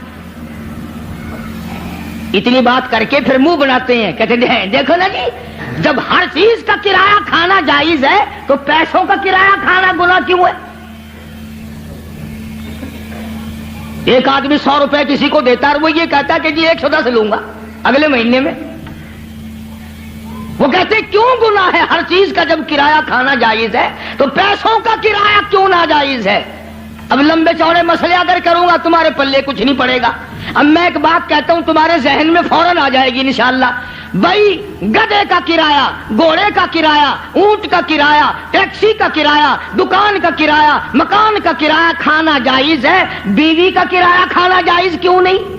اتنی بات کر کے پھر منہ بناتے ہیں، کہتے ہیں دیکھو نا جی، جب ہر چیز کا کرایہ کھانا جائز ہے تو پیسوں کا کرایہ کھانا گناہ کیوں ہے؟ ایک آدمی 100 روپے کسی کو دیتا ہے اور وہ یہ کہتا ہے کہ جی 110 لوں گا اگلے مہینے میں، وہ کہتے کیوں گناہ ہے؟ ہر چیز کا جب کرایہ کھانا جائز ہے تو پیسوں کا کرایہ کیوں ناجائز ہے؟ اب لمبے چوڑے مسئلے اگر کروں گا تمہارے پلے کچھ نہیں پڑے گا۔ اب میں ایک بات کہتا ہوں تمہارے ذہن میں فوراً آ جائے گی انشاءاللہ، بھائی گدھے کا کرایہ، گھوڑے کا کرایہ، اونٹ کا کرایہ، ٹیکسی کا کرایہ، دکان کا کرایہ، مکان کا کرایہ کھانا جائز ہے، بیوی کا کرایہ کھانا جائز کیوں نہیں؟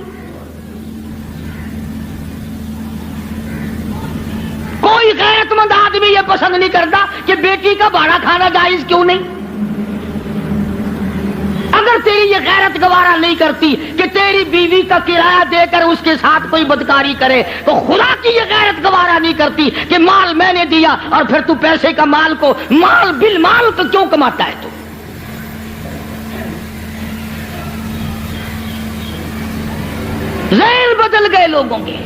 کوئی غیرت مند آدمی یہ پسند نہیں کرتا کہ بیٹی کا بھاڑا کھانا جائز کیوں نہیں؟ اگر تیری یہ غیرت گوارا نہیں کرتی کہ تیری بیوی کا کرایہ دے کر اس کے ساتھ کوئی بدکاری کرے، تو خدا کی یہ غیرت گوارا نہیں کرتی کہ مال میں نے دیا اور پھر تو پیسے کا مال کو مال بالمال کو کیوں کماتا ہے؟ تو ذہن بدل گئے لوگوں کے۔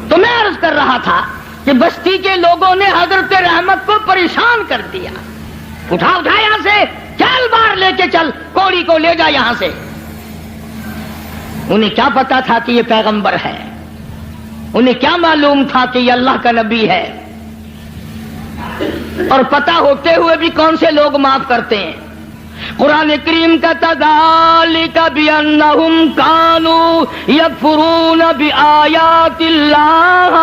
تو میں عرض کر رہا تھا کہ بستی کے لوگوں نے حضرت رحمت کو پریشان کر دیا، اٹھا یہاں سے، چل باہر لے کے چل، کوڑی کو لے جا یہاں سے۔ انہیں کیا پتا تھا کہ یہ پیغمبر ہے؟ انہیں کیا معلوم تھا کہ یہ اللہ کا نبی ہے؟ اور پتہ ہوتے ہوئے بھی کون سے لوگ معاف کرتے ہیں؟ قرآن کریم کا ذالک بأنہم کانوا یکفرون بآیات اللہ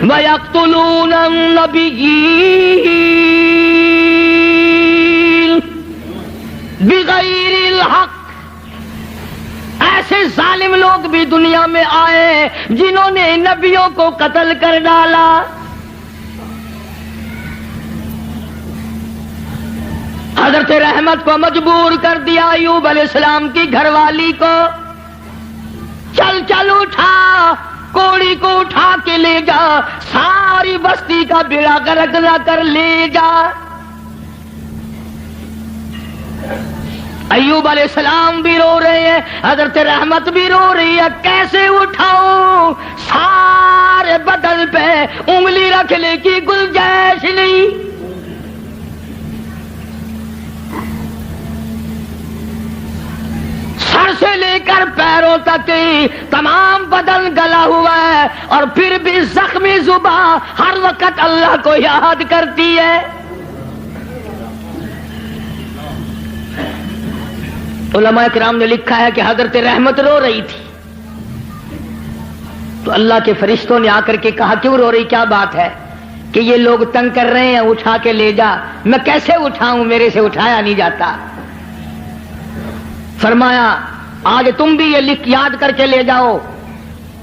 وَيَقْتُلُونَ النَّبِيِّينَ بِغَيْرِ الْحَقِّ۔ ایسے ظالم لوگ بھی دنیا میں آئے جنہوں نے نبیوں کو قتل کر ڈالا۔ حضرت رحمت کو مجبور کر دیا ایوب علیہ السلام کی گھر والی کو، چل چل اٹھا، کوڑی کو اٹھا کے لے جا، ساری بستی کا بیڑا غرق نہ کر لے جا۔ ایوب علیہ السلام بھی رو رہے ہیں، حضرت رحمت بھی رو رہی ہے، کیسے اٹھاؤں؟ سارے بدن پہ انگلی رکھنے کی گنجائش نہیں۔ سر سے لے کر پیروں تک تمام بدن گلا ہوا ہے، اور پھر بھی زخمی زبان ہر وقت اللہ کو یاد کرتی ہے۔ علماء کرام نے لکھا ہے کہ حضرت رحمت رو رہی تھی، تو اللہ کے فرشتوں نے آ کر کے کہا کیوں رو رہی، کیا بات ہے؟ کہ یہ لوگ تنگ کر رہے ہیں، اٹھا کے لے جا۔ میں کیسے اٹھاؤں، میرے سے اٹھایا نہیں جاتا۔ فرمایا آج تم بھی یہ لکھ یاد کر کے لے جاؤ،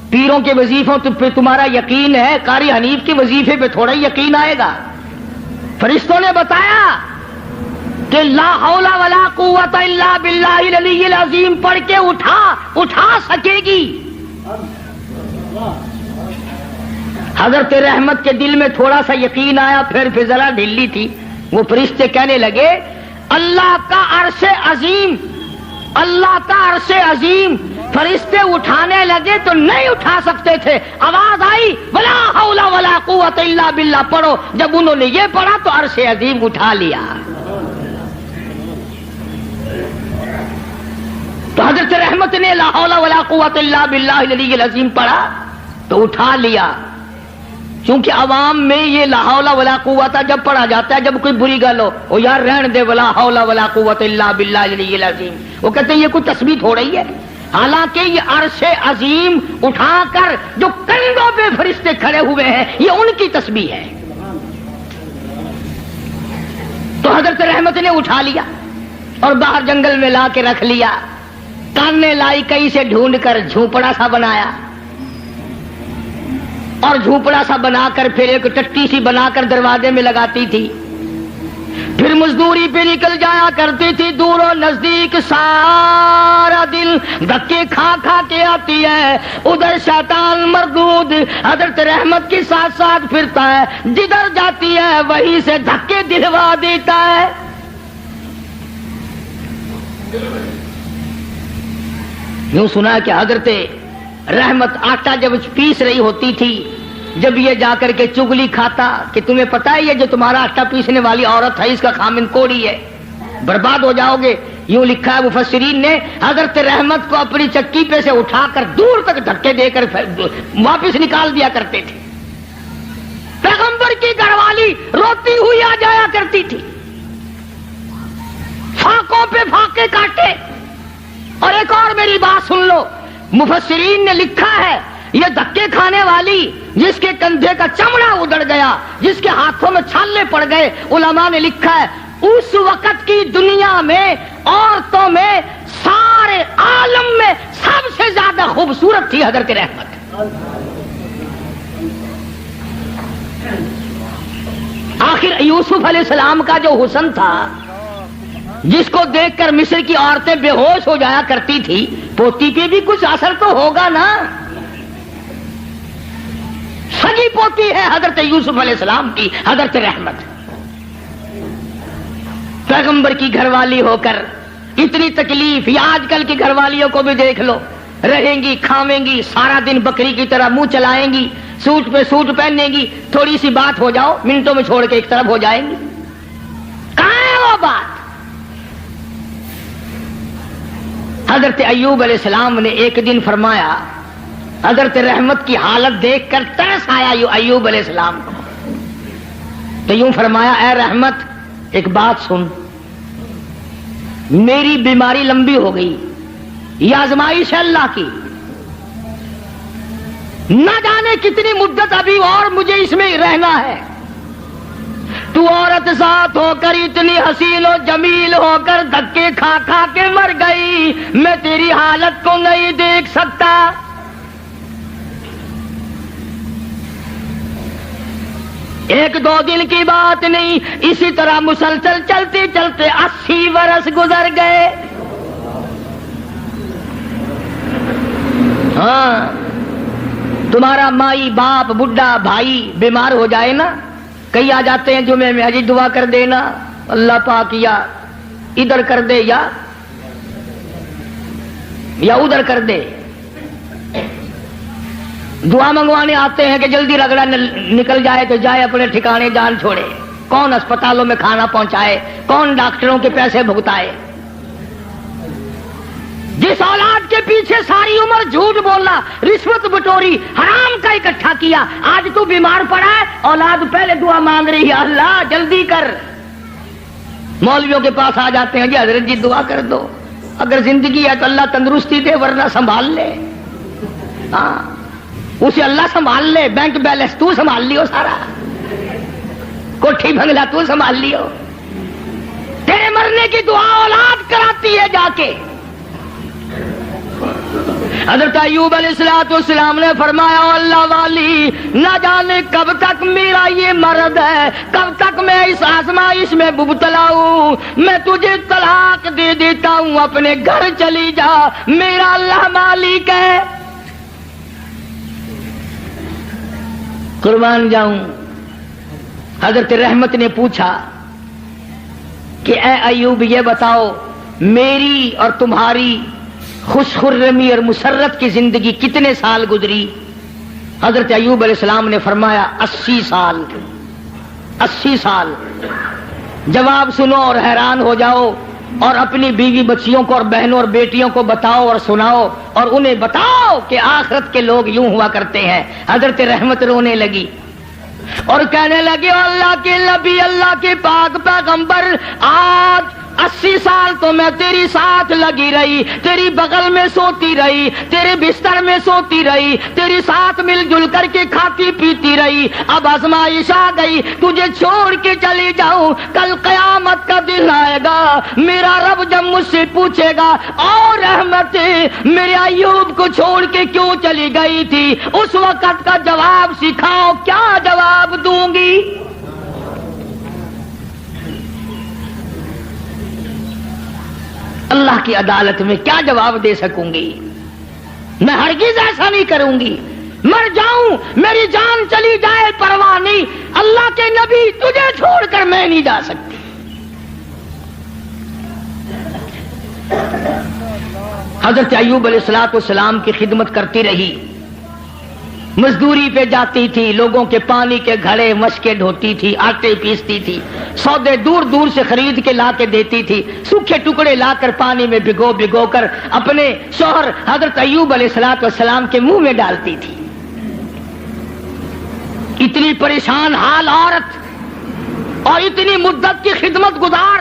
پیروں کے وظیفوں پہ تمہارا یقین ہے، قاری حنیف کے وظیفے پہ تھوڑا یقین آئے گا۔ فرشتوں نے بتایا کہ لا حول ولا قوت الا باللہ العلی العظیم پڑھ کے اٹھا سکے گی۔ حضرت رحمت کے دل میں تھوڑا سا یقین آیا، پھر ذرا ڈھیلی تھی۔ وہ فرشتے کہنے لگے اللہ کا عرش عظیم، اللہ کا عرش عظیم۔ فرشتے اٹھانے لگے تو نہیں اٹھا سکتے تھے، آواز آئی ولا حول ولا قوت الا باللہ پڑھو۔ جب انہوں نے یہ پڑھا تو عرش عظیم اٹھا لیا۔ تو حضرت رحمت نے لا حول ولا قوت الا باللہ العلی العظیم پڑھا تو اٹھا لیا۔ چونکہ عوام میں یہ لا حول ولا قوت جب پڑھا جاتا ہے جب کوئی بری گل ہو، او یار رہن دے ولا حول ولا قوت الا باللہ العلی العظیم، وہ کہتے ہیں یہ کوئی تسبیح ہو رہی ہے۔ حالانکہ یہ عرش عظیم اٹھا کر جو کندھوں پہ فرشتے کھڑے ہوئے ہیں یہ ان کی تسبیح ہے۔ تو حضرت رحمت نے اٹھا لیا اور باہر جنگل میں لا کے رکھ لیا۔ کاننے لائی کہیں سے ڈھونڈ کر جھونپڑا سا بنایا، اور جھونپڑا سا بنا کر پھر ایک ٹٹی سی بنا کر دروازے میں لگاتی تھی، پھر مزدوری پہ نکل جایا کرتی تھی دور و نزدیک، سارا دن دھکے کھا کھا کے آتی ہے۔ ادھر شیطان مردود حضرت رحمت کے ساتھ ساتھ پھرتا ہے، جدھر جاتی ہے وہیں سے دھکے دلوا دیتا ہے۔ یوں سنا کہ حضرت رحمت آٹا جب پیس رہی ہوتی تھی، جب یہ جا کر کے چگلی کھاتا کہ تمہیں پتا ہے یہ جو تمہارا آٹا پیسنے والی عورت ہے اس کا خامن کوڑی ہے، برباد ہو جاؤ گے۔ یوں لکھا ہے مفسرین نے، حضرت رحمت کو اپنی چکی پہ سے اٹھا کر دور تک دھکے دے کر واپس نکال دیا کرتے تھے۔ پیغمبر کی گھر والی روتی ہوئی آ جایا کرتی تھی، فاقوں پہ فاقے کاٹے۔ اور ایک اور میری بات سن لو، مفسرین نے لکھا ہے یہ دھکے کھانے والی جس کے کندھے کا چمڑا اڑ گیا، جس کے ہاتھوں میں چھالے پڑ گئے، علماء نے لکھا ہے اس وقت کی دنیا میں عورتوں میں سارے عالم میں سب سے زیادہ خوبصورت تھی حضرت رحمت۔ آخر یوسف علیہ السلام کا جو حسن تھا، جس کو دیکھ کر مصر کی عورتیں بے ہوش ہو جایا کرتی تھی، پوتی پہ بھی کچھ اثر تو ہوگا نا۔ سگی پوتی ہے حضرت یوسف علیہ السلام کی حضرت رحمت، پیغمبر کی گھر والی ہو کر اتنی تکلیف۔ یا آج کل کی گھر والیوں کو بھی دیکھ لو، رہیں گی کھاویں گی، سارا دن بکری کی طرح منہ چلائیں گی، سوٹ پہ سوٹ پہنیں گی، تھوڑی سی بات ہو جاؤ منٹوں میں چھوڑ کے ایک طرف ہو جائیں گی۔ کہاں ہے وہ بات؟ حضرت ایوب علیہ السلام نے ایک دن فرمایا، حضرت رحمت کی حالت دیکھ کر ترس آیا ایوب علیہ السلام کو، تو یوں فرمایا، اے رحمت ایک بات سن، میری بیماری لمبی ہو گئی، یہ آزمائش ہے اللہ کی، نہ جانے کتنی مدت ابھی اور مجھے اس میں رہنا ہے، تو عورت ساتھ ہو کر اتنی حسین و جمیل ہو کر دھکے کھا کھا کے مر گئی، میں تیری حالت کو نہیں دیکھ سکتا۔ ایک دو دن کی بات نہیں، اسی طرح مسلسل چلتے چلتے 80 برس گزر گئے۔ ہاں، تمہارا مائی باپ بڈھا بھائی بیمار ہو جائے نا، کئی آ جاتے ہیں جمعے میں، حجی دعا کر دینا، اللہ پاک یا ادھر کر دے یا ادھر کر دے، دعا منگوانے آتے ہیں کہ جلدی رگڑا نکل جائے تو جائے اپنے ٹھکانے، جان چھوڑے، کون اسپتالوں میں کھانا پہنچائے، کون ڈاکٹروں کے پیسے بھگتائے۔ جس اولاد کے پیچھے ساری عمر جھوٹ بولا، رشوت بٹوری، حرام کا اکٹھا کیا، آج تو بیمار پڑا ہے، اولاد پہلے دعا مانگ رہی ہے، اللہ جلدی کر۔ مولویوں کے پاس آ جاتے ہیں، جی حضرت جی دعا کر دو، اگر زندگی ہے تو اللہ تندرستی دے، ورنہ سنبھال لے۔ ہاں، اسے اللہ سنبھال لے، بینک بیلنس تو سنبھال لیو، سارا کوٹھی بنگلہ تو سنبھال لیو، تیرے مرنے کی دعا اولاد کراتی ہے جا کے۔ حضرت ایوب علیہ السلام نے فرمایا، اللہ والی، نہ جانے کب تک میرا یہ مرض ہے، کب تک میں اس آزمائش میں مبتلا ہوں، میں تجھے طلاق دے دیتا ہوں، اپنے گھر چلی جا، میرا اللہ مالک ہے۔ قربان جاؤں۔ حضرت رحمت نے پوچھا کہ اے ایوب یہ بتاؤ، میری اور تمہاری خوش خرمی اور مسرت کی زندگی کتنے سال گزری؟ حضرت ایوب علیہ السلام نے فرمایا 80 سال۔ 80 سال۔ جواب سنو اور حیران ہو جاؤ، اور اپنی بیوی بچیوں کو اور بہنوں اور بیٹیوں کو بتاؤ اور سناؤ، اور انہیں بتاؤ کہ آخرت کے لوگ یوں ہوا کرتے ہیں۔ حضرت رحمت رونے لگی اور کہنے لگے، اللہ کے نبی، اللہ کے پاک پیغمبر، آج 80 سال تو میں تیری ساتھ لگی رہی، تیری بغل میں سوتی رہی، تیرے بستر میں سوتی رہی، تیری ساتھ مل جل کر کے کھاتی پیتی رہی، اب آزمائش آ گئی، تجھے چھوڑ کے چلی جاؤں، کل قیامت کا دن آئے گا، میرا رب جب مجھ سے پوچھے گا، اور رحمت میرے ایوب کو چھوڑ کے کیوں چلی گئی تھی، اس وقت کا جواب سکھاؤ، کیا جواب دوں گی؟ اللہ کی عدالت میں کیا جواب دے سکوں گی؟ میں ہرگز ایسا نہیں کروں گی، مر جاؤں، میری جان چلی جائے پرواہ نہیں، اللہ کے نبی تجھے چھوڑ کر میں نہیں جا سکتی۔ حضرت ایوب علیہ السلام کی خدمت کرتی رہی، مزدوری پہ جاتی تھی، لوگوں کے پانی کے گھڑے مشکے ڈھوتی تھی، آٹے پیستی تھی، سودے دور دور سے خرید کے لا کے دیتی تھی، سوکھے ٹکڑے لا کر پانی میں بھگو کر اپنے شوہر حضرت ایوب علیہ السلام کے منہ میں ڈالتی تھی۔ اتنی پریشان حال عورت اور اتنی مدت کی خدمت گزار،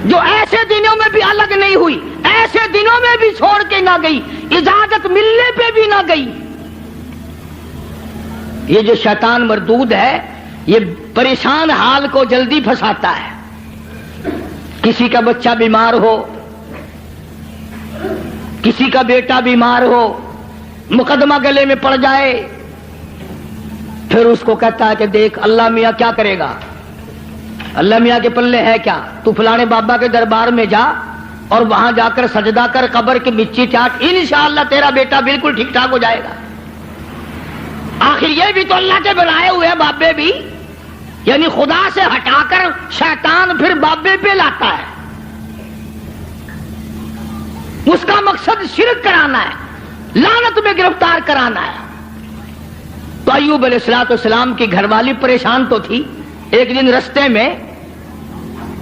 جو ایسے دنوں میں بھی الگ نہیں ہوئی، ایسے دنوں میں بھی چھوڑ کے نہ گئی، اجازت ملنے پہ بھی نہ گئی۔ یہ جو شیطان مردود ہے، یہ پریشان حال کو جلدی پھنساتا ہے۔ کسی کا بچہ بیمار ہو، کسی کا بیٹا بیمار ہو، مقدمہ گلے میں پڑ جائے، پھر اس کو کہتا ہے کہ دیکھ اللہ میاں کیا کرے گا، اللہ میاں کے پلے ہے کیا، تو فلانے بابا کے دربار میں جا اور وہاں جا کر سجدہ کر، قبر کی مچی چاٹ، انشاءاللہ تیرا بیٹا بالکل ٹھیک ٹھاک ہو جائے گا۔ آخر یہ بھی تو اللہ کے بنائے ہوئے بابے بھی، یعنی خدا سے ہٹا کر شیطان پھر بابے پہ لاتا ہے، اس کا مقصد شرک کرانا ہے، لعنت میں گرفتار کرانا ہے۔ تو ایوب علیہ السلام کی گھر والی پریشان تو تھی۔ ایک دن رستے میں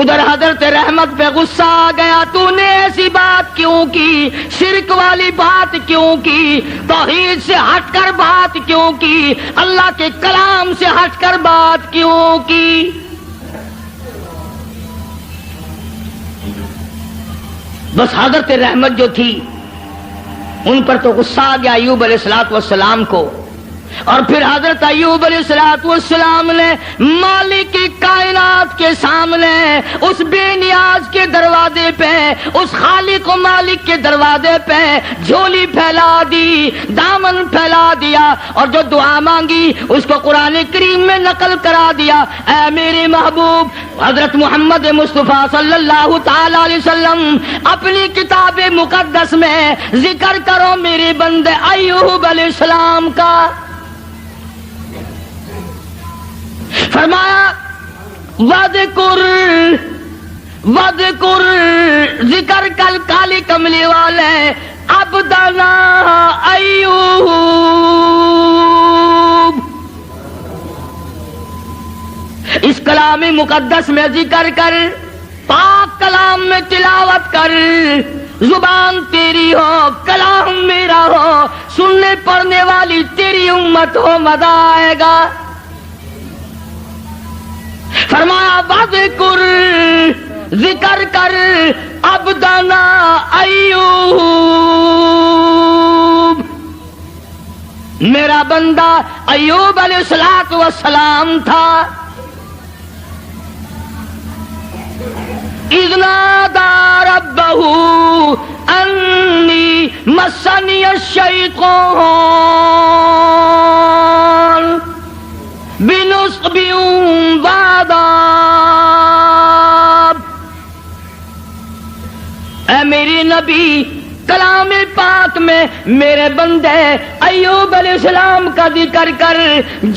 ادھر حضرت رحمت پہ غصہ آ گیا، تو نے ایسی بات کیوں کی، شرک والی بات کیوں کی، توحید سے ہٹ کر بات کیوں کی، اللہ کے کلام سے ہٹ کر بات کیوں کی؟ بس حضرت رحمت جو تھی ان پر تو غصہ آ گیا ایوب علیہ السلام کو، اور پھر حضرت ایوب علیہ السلام نے مالک کی کائنات کے سامنے اس بے نیاز کے دروازے پہ، اس خالق و مالک کے دروازے پہ جھولی پھیلا دی، دامن پھیلا دیا، اور جو دعا مانگی اس کو قرآن کریم میں نقل کرا دیا۔ اے میرے محبوب حضرت محمد مصطفیٰ صلی اللہ تعالی علیہ وسلم اپنی کتاب مقدس میں ذکر کرو میرے بندے ایوب علیہ السلام کا۔ فرمایا وَذْكُرْ ذکر کل کالی کملی والے عبدنا ایوب، اس کلام مقدس میں ذکر کر، پاک کلام میں تلاوت کر، زبان تیری ہو کلام میرا ہو، سننے پڑھنے والی تیری امت ہو، مزہ آئے گا۔ فرمایا وَذْكُرْ ذکر کر عبدنا ایوب، میرا بندہ ایوب علیہ السلام تھا۔ اذ نادى ربه انی مسنی الشیطان بنصب وعذاب، اے میری نبی کلام پاک میں میرے بندے ایوب علیہ السلام کا ذکر کر،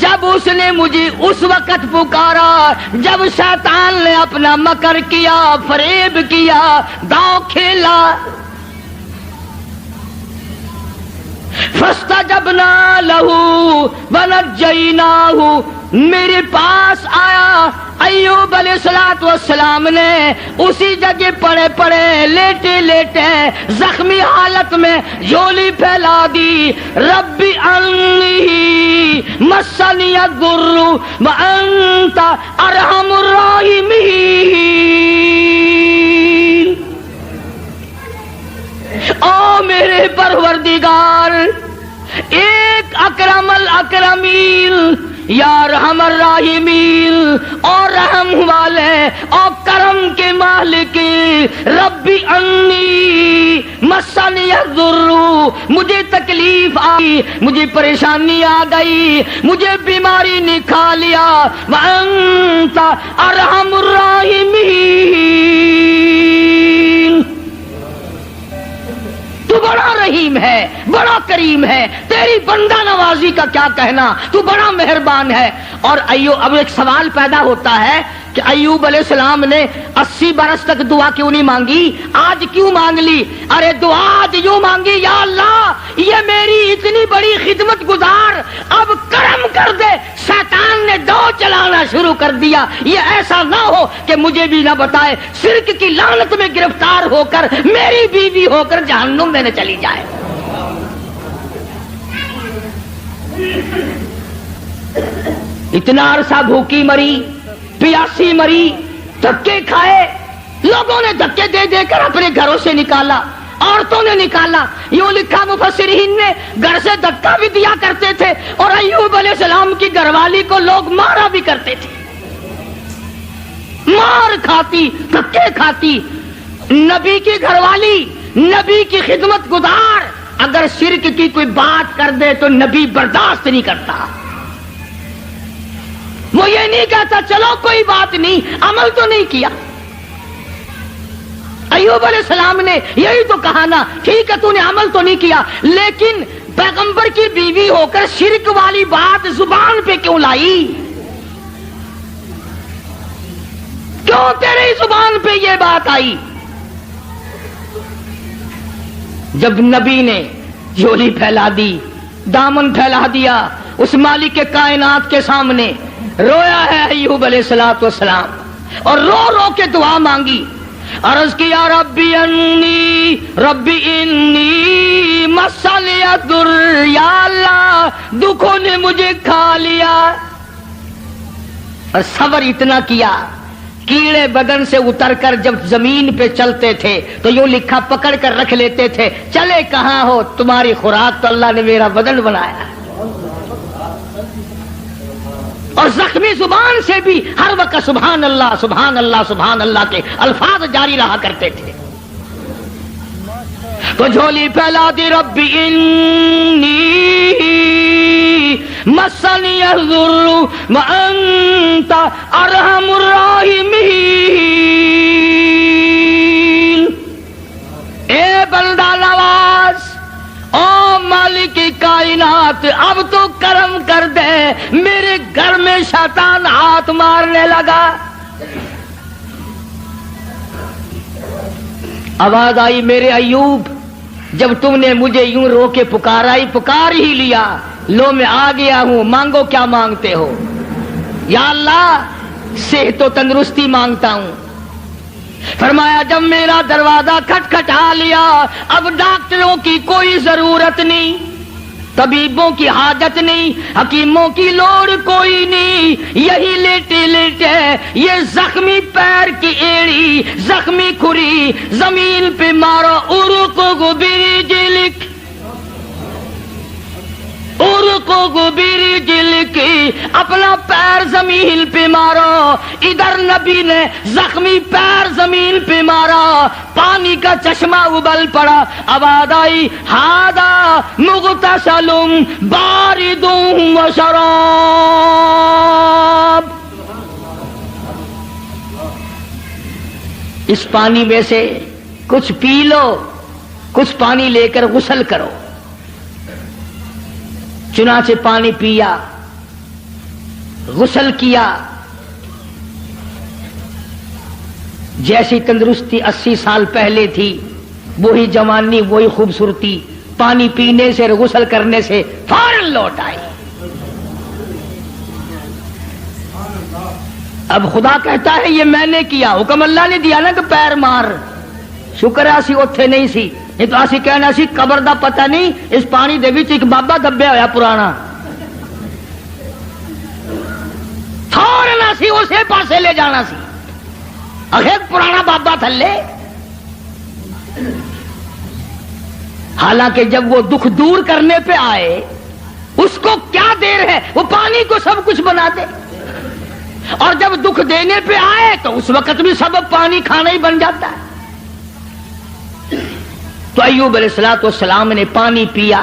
جب اس نے مجھے اس وقت پکارا جب شیطان نے اپنا مکر کیا، فریب کیا، داؤ کھیلا، فاستجبنا له ونجیناہ، میرے پاس آیا ایوب علیہ السلام نے اسی جگہ پڑے پڑے لیٹے لیٹے زخمی حالت میں جھولی پھیلا دی، رب انی مسنی الضر وانت ارحم الراحمین، او میرے پروردگار، ایک اکرم الاکرمین، یا رحم الراحمین، اور رحم والے اور کرم کے مالک، رب انی مسنی الضر، مجھے تکلیف آئی، مجھے پریشانی آ گئی، مجھے بیماری نے کھا لیا، وانت ارحم الراحمین، تو بڑا رحیم ہے، بڑا کریم ہے، تیری بندہ نوازی کا کیا کہنا، تو بڑا مہربان ہے۔ اور ایوب، اب ایک سوال پیدا ہوتا ہے کہ ایوب علیہ السلام نے 80 برس تک دعا کیوں نہیں مانگی، آج کیوں مانگ لی؟ ارے دعا آج یوں مانگی، یا اللہ یہ میری اتنی بڑی خدمت گزار، اب کرم کر دے، شیطان نے دو چلانا شروع کر دیا، یہ ایسا نہ ہو کہ مجھے بھی نہ بتائے، شرک کی لعنت میں گرفتار ہو کر میری بیوی ہو کر جہنم میں نہ چلی جائے۔ اتنا عرصہ بھوکی مری، پیاسی مری، دھکے کھائے، لوگوں نے دھکے دے دے کر اپنے گھروں سے نکالا، عورتوں نے نکالا، یوں لکھا مفسرین نے گھر سے دھکا بھی دیا کرتے تھے، اور ایوب علیہ السلام کی گھر والی کو لوگ مارا بھی کرتے تھے، مار کھاتی، دھکے کھاتی۔ نبی کی گھر والی، نبی کی خدمت گزار اگر شرک کی کوئی بات کر دے تو نبی برداشت نہیں کرتا، وہ یہ نہیں کہتا چلو کوئی بات نہیں، عمل تو نہیں کیا۔ ایوب علیہ السلام نے یہی تو کہا نا، ٹھیک ہے تو نے عمل تو نہیں کیا، لیکن پیغمبر کی بیوی ہو کر شرک والی بات زبان پہ کیوں لائی؟ کیوں تیری زبان پہ یہ بات آئی؟ جب نبی نے جھولی پھیلا دی، دامن پھیلا دیا اس مالک کے کائنات کے سامنے، رویا ہے ایوب علیہ السلام، اور رو رو کے دعا مانگی، عرض کیا ربی انی مسنی الضر، یا اللہ دکھوں نے مجھے کھا لیا. اور صبر اتنا کیا، کیڑے بدن سے اتر کر جب زمین پہ چلتے تھے تو یوں لکھا پکڑ کر رکھ لیتے تھے، چلے کہاں ہو، تمہاری خوراک تو اللہ نے میرا بدن بنایا. اور زخمی زبان سے بھی ہر وقت سبحان اللہ سبحان اللہ سبحان اللہ کے الفاظ جاری رہا کرتے تھے. تو جھولی پھیلا دی، ربی انی مسنی الضر وانت ارحم الراحمین. اے بندہ نواز، او مالک کائنات، اب تو کرم کر دے، میرے گھر میں شیطان ہاتھ مارنے لگا. آواز آئی، میرے ایوب جب تم نے مجھے یوں رو کے پکار ہی لیا، لو میں آ گیا ہوں، مانگو کیا مانگتے ہو. یا اللہ صحت و تندرستی مانگتا ہوں. فرمایا جب میرا دروازہ کھٹکھٹا لیا، اب ڈاکٹروں کی کوئی ضرورت نہیں، طبیبوں کی حاجت نہیں، حکیموں کی لوڑ کوئی نہیں. یہی لیٹے لیٹے یہ زخمی پیر کی ایڑی، زخمی کھری زمین پہ مارو، ارقو برجلک، ارقو برجلک، اپنا پیر زمین پہ مارو. ادھر نبی نے زخمی پیر زمین پہ مارا، پانی کا چشمہ ابل پڑا. آواز آئی، ہاذا مغتسل بارد و شراب. اس پانی میں سے کچھ پی لو، کچھ پانی لے کر غسل کرو. چنانچہ پانی پیا، غسل کیا. جیسی تندرستی 80 سال پہلے تھی، وہی جوانی، وہی خوبصورتی، پانی پینے سے، غسل کرنے سے فوراً لوٹ آئی. اب خدا کہتا ہے یہ میں نے کیا، حکم اللہ نے دیا نا کہ پیر مار. شکر ہے اسی اوتھے نہیں سی، نہیں تو اسی کہنا سی قبر دا پتہ نہیں، اس پانی دے وچ ایک بابا دبیا ہویا پرانا، فوراً اسی اسے پاسے لے جانا سی. آخر پرانا بابا تھلے. حالانکہ جب وہ دکھ دور کرنے پہ آئے، اس کو کیا دیر ہے، وہ پانی کو سب کچھ بنا دے. اور جب دکھ دینے پہ آئے تو اس وقت بھی سبب پانی کھانا ہی بن جاتا ہے. تو ایوب علیہ السلام نے پانی پیا،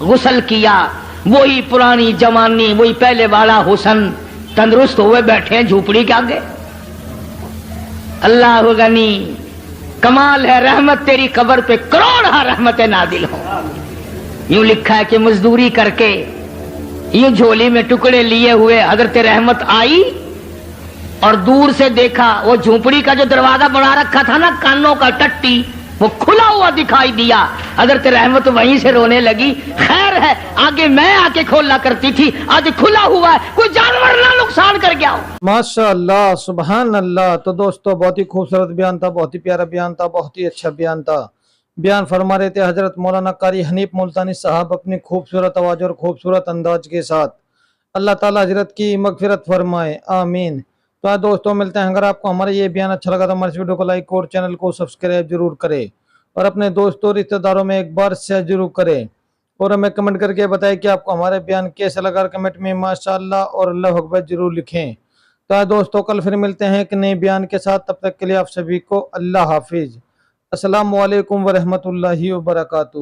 غسل کیا، وہی پرانی جوانی، وہی پہلے والا حسن، تندرست ہوئے بیٹھے ہیں جھوپڑی کے آگے. اللہ غنی، کمال ہے رحمت تیری قبر پہ کروڑ رحمت نازل ہو. یوں لکھا ہے کہ مزدوری کر کے یوں جھولی میں ٹکڑے لیے ہوئے حضرت رحمت آئی اور دور سے دیکھا وہ جھونپڑی کا جو دروازہ بنا رکھا تھا نا، کانوں کا ٹٹی، وہ کھلا ہوا دکھائی دیا. حضرت رحمت وہیں سے رونے لگی. خیر ہے، آگے میں آ کے کھولا کرتی تھی، آج کھلا ہوا ہے، کوئی جانور نہ نقصان کر گیا ہو. ماشاء اللہ، سبحان اللہ. تو دوستو بہت ہی خوبصورت بیان تھا، بہت ہی پیارا بیان تھا، بہت ہی اچھا بیان تھا. بیان فرما رہے تھے حضرت مولانا قاری حنیف ملتانی صاحب اپنی خوبصورت آواز اور خوبصورت انداز کے ساتھ. اللہ تعالی حضرت کی مغفرت فرمائے، آمین. تو دوستوں ملتے ہیں. اگر آپ کو ہمارا یہ بیان اچھا لگا تو ہمارے ویڈیو کو لائک اور چینل کو سبسکرائب ضرور کرے، اور اپنے دوستوں رشتہ داروں میں ایک بار شیئر ضرور کرے، اور ہمیں کمنٹ کر کے بتائیں کہ آپ کو ہمارے بیان کیسا لگا. کمنٹ میں ماشاءاللہ اور اللہ اکبر ضرور لکھیں. تو دوستوں کل پھر ملتے ہیں ایک نئے بیان کے ساتھ. تب تک کے لیے آپ سبھی کو اللہ حافظ. السلام علیکم ورحمۃ اللہ وبرکاتہ.